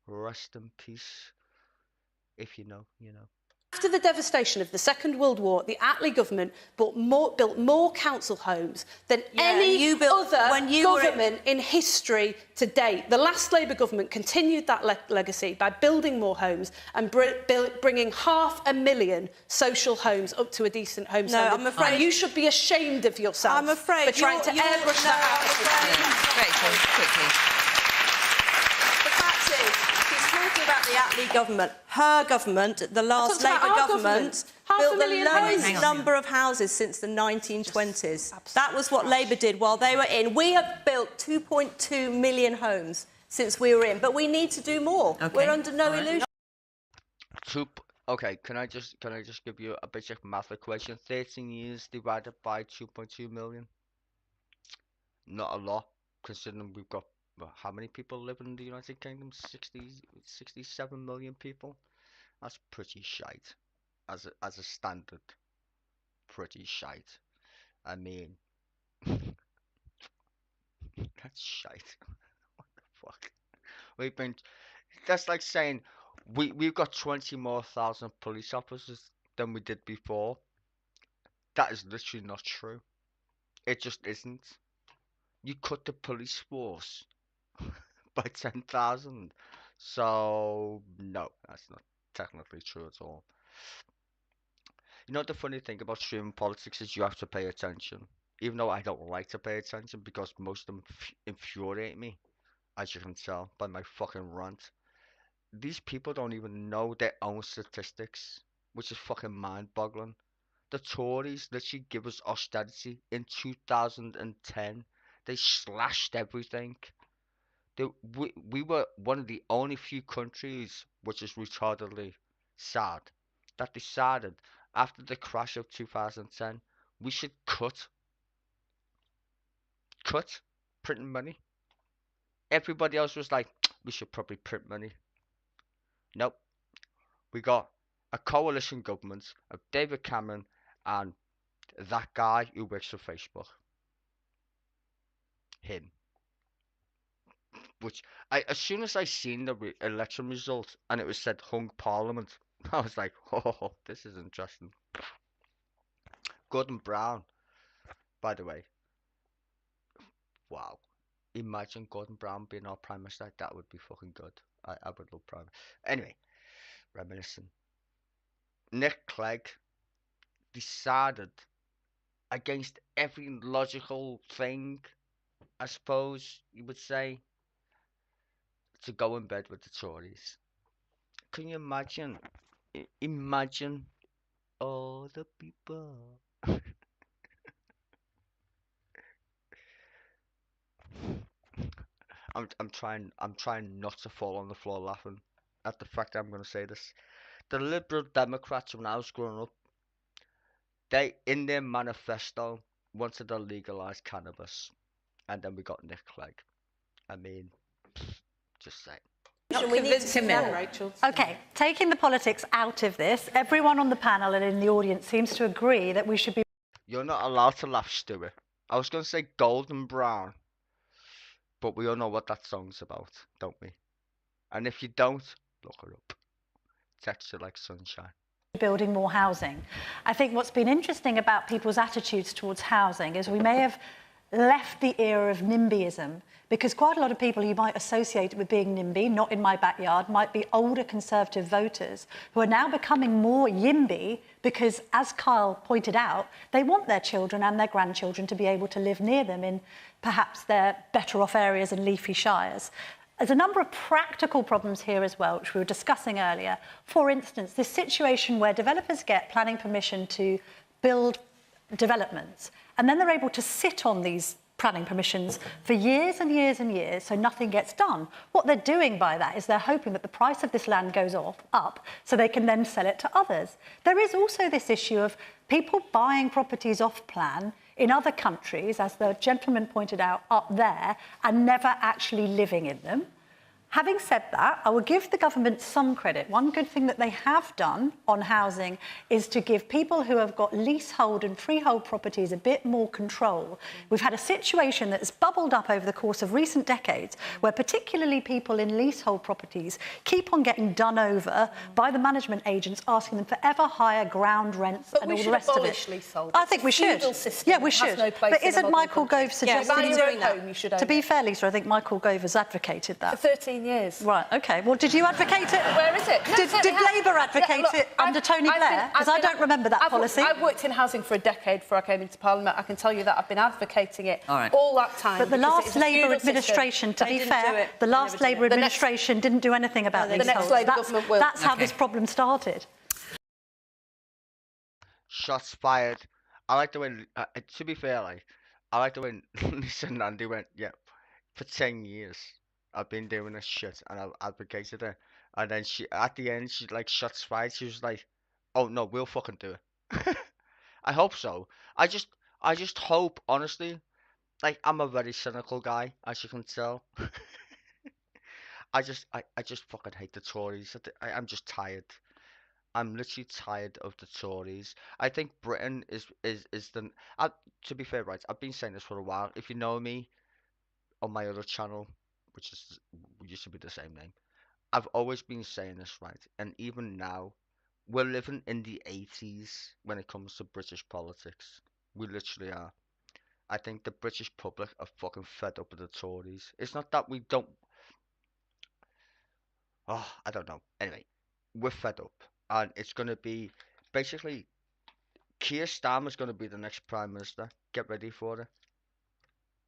Rest in peace. If you know, you know. After the devastation of the Second World War, the Attlee government built more council homes than any other government in history to date. The last Labour government continued that legacy by building more homes and bringing 500,000 social homes up to a decent home standard. I'm afraid... And you should be ashamed of yourself I'm afraid for trying to airbrush that out of the Rachel, quickly. About the Attlee government, her government, the last Labour government, built the lowest number of houses since the 1920s. That was what Labour did while they were in. We have built 2.2 million homes since we were in, but we need to do more. Okay. We're under no illusion. Okay, can I just give you a basic math equation? 13 years divided by 2.2 million. Not a lot, considering we've got how many people live in the United Kingdom? 67 million people. That's pretty shite. As a standard. Pretty shite. I mean, that's shite. What the fuck? That's like saying we've got 20 more thousand police officers than we did before. That is literally not true. It just isn't. You cut the police force by 10,000. So, no, that's not technically true at all. You know, the funny thing about streaming politics is you have to pay attention. Even though I don't like to pay attention because most of them infuriate me, as you can tell by my fucking rant. These people don't even know their own statistics, which is fucking mind-boggling. the Tories literally give us austerity in 2010. They slashed everything. We were one of the only few countries, which is retardedly sad, that decided after the crash of 2010 we should cut printing money. Everybody else was like, we should probably print money. Nope. We got a coalition government of David Cameron and that guy who works for Facebook. Him. Which, as soon as I seen the election result and it was said hung Parliament, I was like, oh, this is interesting. Gordon Brown, by the way. Wow. Imagine Gordon Brown being our Prime Minister. That would be fucking good. I would love Prime. Anyway, reminiscing. Nick Clegg decided against every logical thing, I suppose you would say, to go in bed with the Tories. Can you imagine? Imagine all the people. I'm trying not to fall on the floor laughing at the fact that I'm going to say this. The Liberal Democrats, when I was growing up, they in their manifesto wanted to legalise cannabis, and then we got Nick Clegg. I mean, just say. Okay, taking the politics out of this, everyone on the panel and in the audience seems to agree that we should be... You're not allowed to laugh, Stuart. I was going to say Golden Brown, but we all know what that song's about, don't we? And if you don't, look her up. Texture like sunshine. Building more housing. I think what's been interesting about people's attitudes towards housing is we may have left the era of NIMBYism, because quite a lot of people you might associate with being NIMBY, not in my backyard, might be older Conservative voters who are now becoming more YIMBY because, as Kyle pointed out, they want their children and their grandchildren to be able to live near them in perhaps their better off areas and leafy shires. There's a number of practical problems here as well, which we were discussing earlier. For instance, this situation where developers get planning permission to build developments, and then they're able to sit on these planning permissions for years and years and years, so nothing gets done. What they're doing by that is they're hoping that the price of this land goes up so they can then sell it to others. There is also this issue of people buying properties off plan in other countries, as the gentleman pointed out up there, and never actually living in them. Having said that, I will give the government some credit. One good thing that they have done on housing is to give people who have got leasehold and freehold properties a bit more control. We've had a situation that has bubbled up over the course of recent decades where particularly people in leasehold properties keep on getting done over by the management agents asking them for ever higher ground rents and all the rest of it. Leasehold. I think we should. Yeah, we should. But isn't Michael Gove suggesting... To be fair, Lisa, I think Michael Gove has advocated that. For 13 years. Right, OK. Well, did you advocate it? Where is it? Did Labour advocate it under Tony Blair? Because I don't remember that policy. I've worked in housing for a decade before I came into Parliament. I can tell you that I've been advocating it all that time. But the last Labour administration, to be fair, the last Labour administration didn't do anything about the next Labour government will. That's how this problem started. Shots fired. I like the way, to be fair, I like the way Lisa and Andy went, yeah, for 10 years. I've been doing this shit and I've advocated it. And then she, at the end, she like shots fired. She was like, "Oh no, we'll fucking do it." I hope so. I just hope, honestly. Like, I'm a very cynical guy, as you can tell. I just fucking hate the Tories. I'm just tired. I'm literally tired of the Tories. I think Britain is the. To be fair, right, I've been saying this for a while. If you know me on my other channel, which used to be the same name, I've always been saying this, right? And even now, we're living in the 80s when it comes to British politics. We literally are. I think the British public are fucking fed up with the Tories. It's not that we don't... Oh, I don't know. Anyway, we're fed up. And it's going to be... Basically, Keir Starmer's going to be the next Prime Minister. Get ready for it.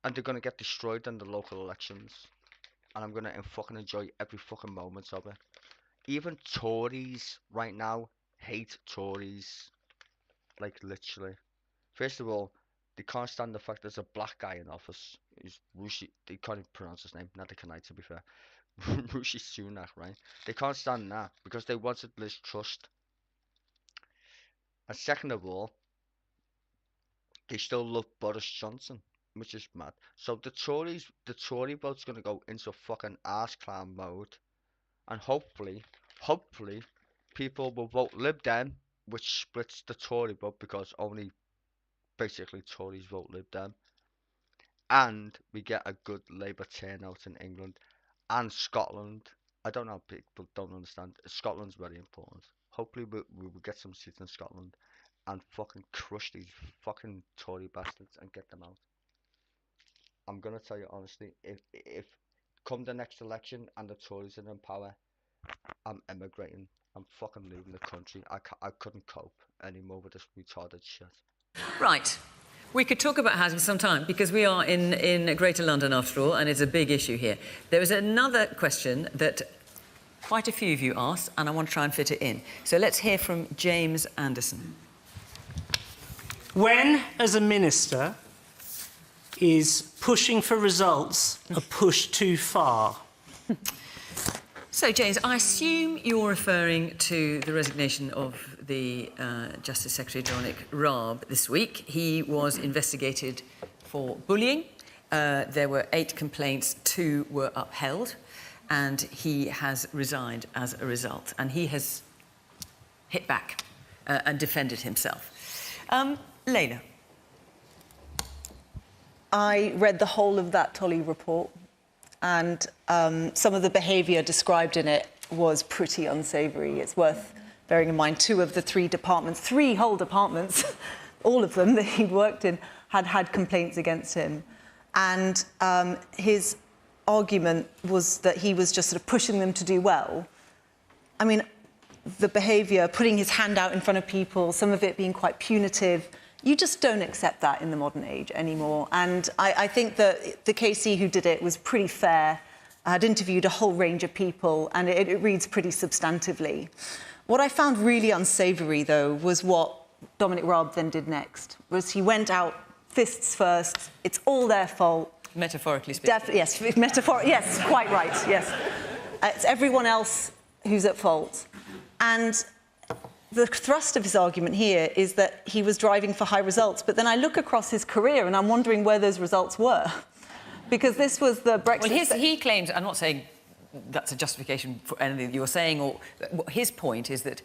And they're going to get destroyed in the local elections. And I'm going to fucking enjoy every fucking moment of it. Even Tories right now hate Tories. like literally. First of all, they can't stand the fact there's a black guy in office. He's Rishi. They can't even pronounce his name. Neither can I, to be fair. Rishi Sunak, right? They can't stand that because they wanted Liz Truss. And second of all, they still love Boris Johnson, which is mad. So the Tory vote's gonna go into fucking arse clown mode, and hopefully, people will vote Lib Dem, which splits the Tory vote because only basically Tories vote Lib Dem, and we get a good Labour turnout in England and Scotland. I don't know, people don't understand. Scotland's very important. Hopefully we will get some seats in Scotland and fucking crush these fucking Tory bastards and get them out. I'm gonna tell you honestly, if come the next election and the Tories are in power, I'm emigrating. I'm fucking leaving the country. I couldn't cope anymore with this retarded shit. Right. We could talk about housing sometime because we are in Greater London after all, and it's a big issue here. There is another question that quite a few of you asked, and I want to try and fit it in. So let's hear from James Anderson. When, as a minister, is pushing for results a push too far? So, James, I assume you're referring to the resignation of the Justice Secretary, Dominic Raab, this week. He was investigated for bullying. There were 8 complaints, 2 were upheld, and he has resigned as a result. And he has hit back and defended himself. Layla. I read the whole of that Tolley report, and some of the behaviour described in it was pretty unsavoury. It's worth bearing in mind 2 of the 3 departments, 3 whole departments, all of them that he'd worked in, had complaints against him. And his argument was that he was just sort of pushing them to do well. I mean, the behaviour, putting his hand out in front of people, some of it being quite punitive, you just don't accept that in the modern age anymore. And I think that the KC who did it was pretty fair. I had interviewed a whole range of people, and it reads pretty substantively. What I found really unsavoury, though, was what Dominic Raab then did next, was he went out fists first. It's all their fault. Metaphorically speaking. Yes, yes, quite right, yes. It's everyone else who's at fault. And the thrust of his argument here is that he was driving for high results, but then I look across his career and I'm wondering where those results were. Because this was the Brexit... Well, he claims, I'm not saying that's a justification for anything that you're saying, or his point is that,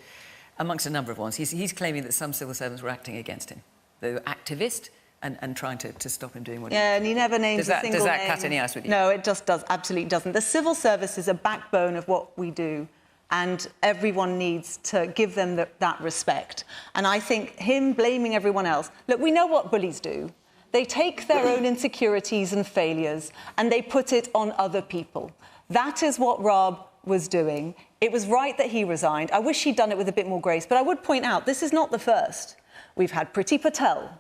amongst a number of ones, he's claiming that some civil servants were acting against him. They were activist and trying to stop him doing what he did. Yeah, and he never names a single name. Does that cut any ice with you? No, it just does, absolutely doesn't. The civil service is a backbone of what we do, and everyone needs to give them that respect. And I think him blaming everyone else... Look, we know what bullies do. They take their own insecurities and failures and they put it on other people. That is what Raab was doing. It was right that he resigned. I wish he'd done it with a bit more grace, but I would point out, this is not the first. We've had Priti Patel.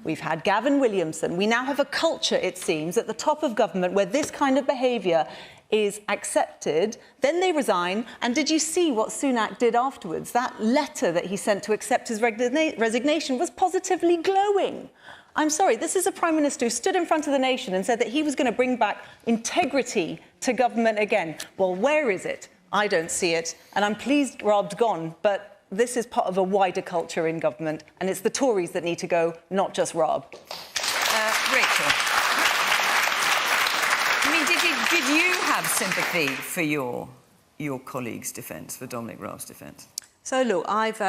We've had Gavin Williamson. We now have a culture, it seems, at the top of government where this kind of behaviour is accepted, then they resign. And did you see what Sunak did afterwards? That letter that he sent to accept his resignation was positively glowing. I'm sorry, this is a Prime Minister who stood in front of the nation and said that he was going to bring back integrity to government again. Well, where is it? I don't see it. And I'm pleased Raab's gone, but this is part of a wider culture in government, and it's the Tories that need to go, not just Raab. Rachel. I mean, did you have sympathy for your colleague's defence, for Dominic Raab's defence? So, look, I've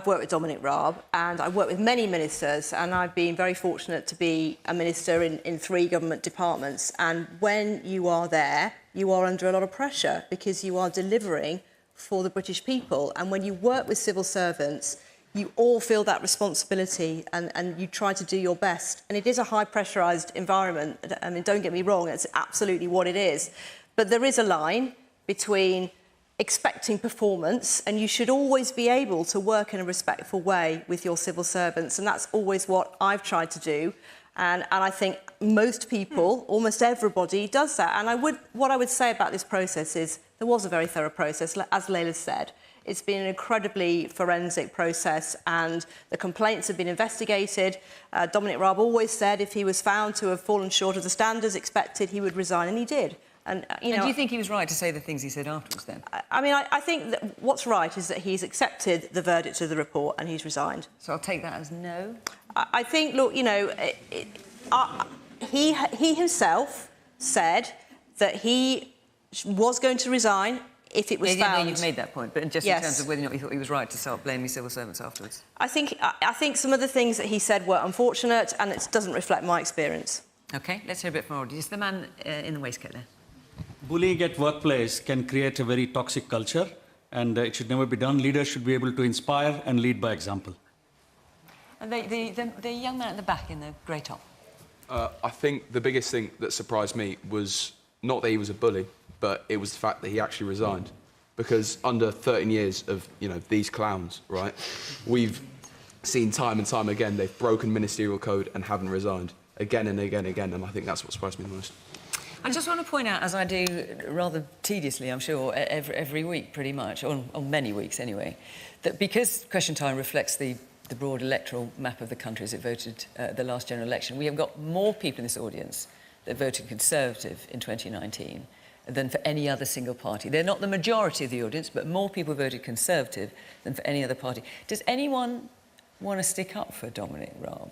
worked with Dominic Raab, and I've worked with many ministers, and I've been very fortunate to be a minister in 3 government departments. And when you are there, you are under a lot of pressure because you are delivering for the British people. And when you work with civil servants, you all feel that responsibility and you try to do your best. And it is a high-pressurised environment. I mean, don't get me wrong, it's absolutely what it is. But there is a line between expecting performance, and you should always be able to work in a respectful way with your civil servants, and that's always what I've tried to do. And I think most people, almost everybody, does that. And what I would say about this process is there was a very thorough process, as Layla said. It's been an incredibly forensic process, and the complaints have been investigated. Dominic Raab always said if he was found to have fallen short of the standards expected, he would resign, and he did. And, you know, and do you think he was right to say the things he said afterwards, then? I mean, I think that what's right is that he's accepted the verdict of the report and he's resigned. So I'll take that as no? I think, look, you know, he himself said that he was going to resign if it was found. You've made that point, but just in terms of whether or not you thought he was right to start blaming civil servants afterwards. I think some of the things that he said were unfortunate, and it doesn't reflect my experience. OK, let's hear a bit from our audience. The man in the waistcoat there. Bullying at workplace can create a very toxic culture, and it should never be done. Leaders should be able to inspire and lead by example. And the young man at the back in the grey top. I think the biggest thing that surprised me was not that he was a bully, but it was the fact that he actually resigned. Because under 13 years of, you know, these clowns, right, we've seen time and time again they've broken ministerial code and haven't resigned again and again and again, and I think that's what surprised me the most. I just want to point out, as I do rather tediously, I'm sure, every week pretty much, or on many weeks anyway, that because Question Time reflects the broad electoral map of the country as it voted the last general election, we have got more people in this audience that voted Conservative in 2019 than for any other single party. They're not the majority of the audience, but more people voted Conservative than for any other party. Does anyone want to stick up for Dominic Raab?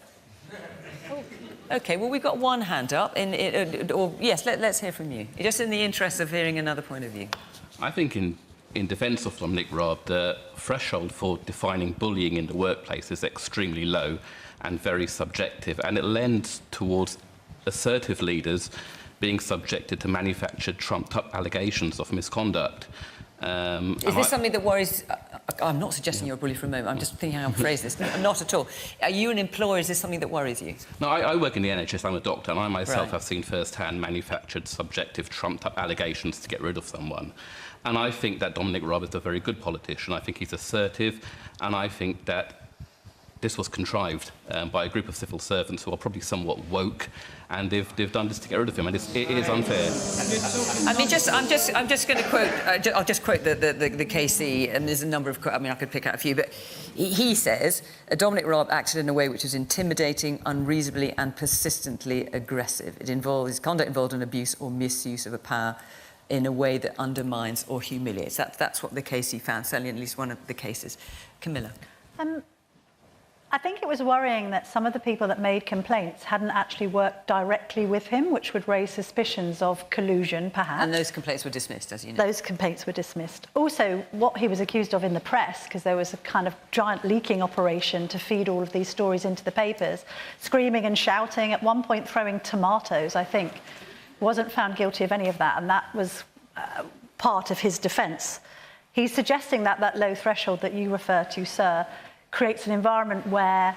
OK, well, we've got one hand up. Yes, let's hear from you. Just in the interest of hearing another point of view. I think in defence of Dominic Raab, the threshold for defining bullying in the workplace is extremely low and very subjective, and it lends towards assertive leaders being subjected to manufactured, trumped-up allegations of misconduct. Is this something that worries... I'm not suggesting you're a bully for a moment. I'm just thinking how to phrase this. Not at all. Are you an employer? Is this something that worries you? No, I work in the NHS. I'm a doctor, and I myself have seen first-hand manufactured, subjective, trumped-up allegations to get rid of someone. And I think that Dominic Raab is a very good politician. I think he's assertive, and I think that this was contrived by a group of civil servants who are probably somewhat woke, and they've done this to get rid of him, and it is unfair. I mean, I'm just going to quote. I'll just quote the KC, and there's a number of. I mean, I could pick out a few, but he says Dominic Raab acted in a way which was intimidating, unreasonably, and persistently aggressive. His conduct involved an abuse or misuse of a power in a way that undermines or humiliates. That's what the KC found, certainly in at least one of the cases. Camilla. I think it was worrying that some of the people that made complaints hadn't actually worked directly with him, which would raise suspicions of collusion, perhaps. And those complaints were dismissed, as you know. Those complaints were dismissed. Also, what he was accused of in the press, because there was a kind of giant leaking operation to feed all of these stories into the papers, screaming and shouting, at one point throwing tomatoes, I think, wasn't found guilty of any of that, and that was part of his defence. He's suggesting that that low threshold that you refer to, sir, creates an environment where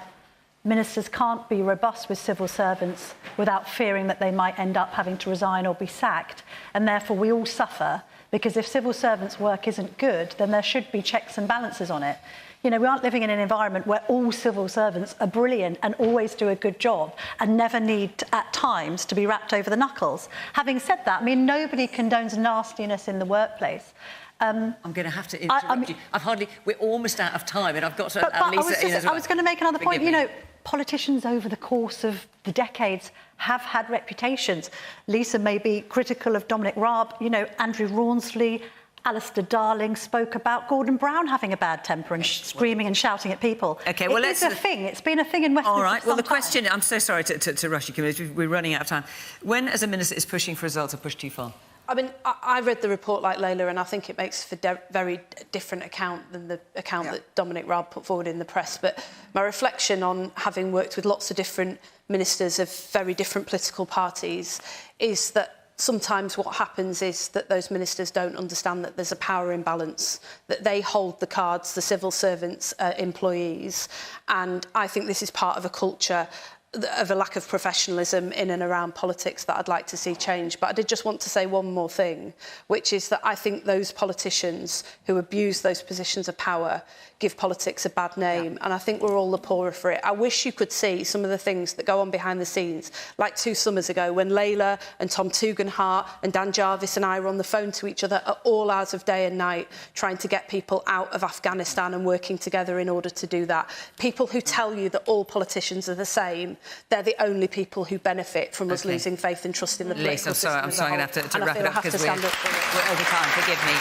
ministers can't be robust with civil servants without fearing that they might end up having to resign or be sacked, and therefore we all suffer, because if civil servants' work isn't good, then there should be checks and balances on it. You know, we aren't living in an environment where all civil servants are brilliant and always do a good job and never need, at times, to be wrapped over the knuckles. Having said that, I mean, nobody condones nastiness in the workplace. I'm going to have to interrupt you. We're almost out of time, and I've got to add Lisa in as well. I was going to make another point. You know, politicians over the course of the decades have had reputations. Lisa may be critical of Dominic Raab. You know, Andrew Rawnsley, Alistair Darling spoke about Gordon Brown having a bad temper and screaming and shouting at people. OK, well, it's a thing. It's been a thing in Westminster. All right. Well, the question... I'm so sorry to rush you, Camilla. We're running out of time. When, as a minister, is pushing for results or pushed too far? I mean, I read the report like Layla, and I think it makes for a very different account than the account that Dominic Raab put forward in the press. But my reflection on having worked with lots of different ministers of very different political parties is that sometimes what happens is that those ministers don't understand that there's a power imbalance, that they hold the cards, the civil servants, employees. And I think this is part of a culture of a lack of professionalism in and around politics that I'd like to see change. But I did just want to say one more thing, which is that I think those politicians who abuse those positions of power give politics a bad name, and I think we're all the poorer for it. I wish you could see some of the things that go on behind the scenes, like 2 summers ago when Layla and Tom Tugendhat and Dan Jarvis and I were on the phone to each other at all hours of day and night trying to get people out of Afghanistan and working together in order to do that. People who tell you that all politicians are the same, they're the only people who benefit from us losing faith and trust in the political system. I'm sorry, I'm going to have to wrap it up because we're over we're time. Forgive me.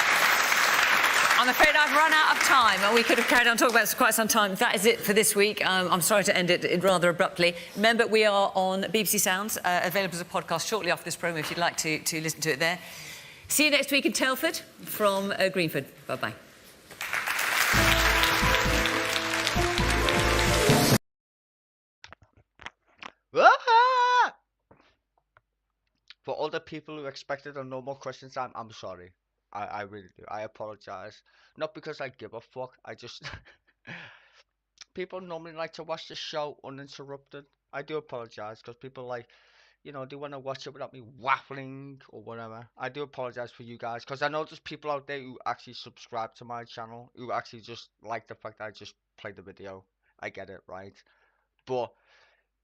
I'm afraid I've run out of time, and we could have carried on talking about this for quite some time. That is it for this week. I'm sorry to end it rather abruptly. Remember, we are on BBC Sounds, available as a podcast shortly after this programme if you'd like to listen to it there. See you next week in Telford from Greenford. Bye-bye. For all the people who expected a normal question time, I'm sorry. I really do. I apologize. Not because I give a fuck. I just... People normally like to watch the show uninterrupted. I do apologize because people like, you know, they want to watch it without me waffling or whatever. I do apologize for you guys because I know there's people out there who actually subscribe to my channel, who actually just like the fact that I just play the video. I get it, right? But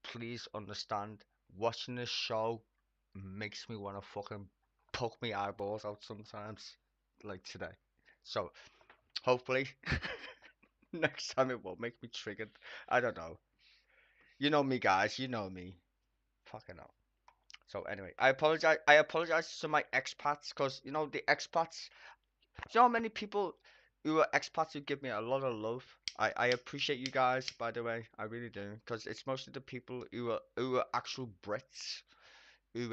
please understand, watching this show makes me want to fucking poke my eyeballs out sometimes, like today. So hopefully next time it won't make me triggered. I don't know. You know me, guys. You know me. Fucking hell. So anyway, I apologize to my expats because, you know, the expats, you know how many people who are expats who give me a lot of love. I appreciate you guys, by the way. I really do, because it's mostly the people who are actual Brits who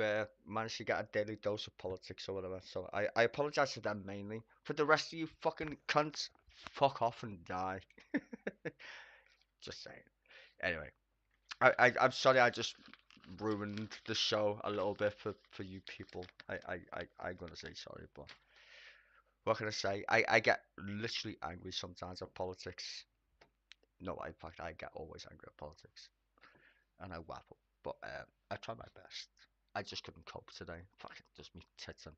manage to get a daily dose of politics or whatever. So I apologize to them mainly. For the rest of you fucking cunts, fuck off and die. Just saying. Anyway, I'm sorry I just ruined the show a little bit for you people. I'm gonna say sorry, but what can I say? I get literally angry sometimes at politics. No, in fact, I get always angry at politics, and I waffle. But I try my best. I just couldn't cope today. Fucking just me tits in.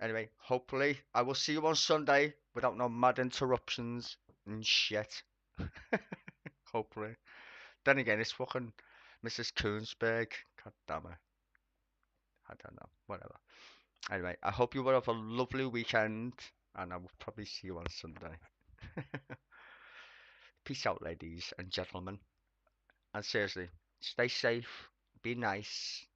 Anyway, hopefully I will see you on Sunday without no mad interruptions and shit. Hopefully. Then again, it's fucking Mrs. Koonsberg. God damn it. I don't know. Whatever. Anyway, I hope you will have a lovely weekend, and I will probably see you on Sunday. Peace out, ladies and gentlemen. And seriously, stay safe, be nice,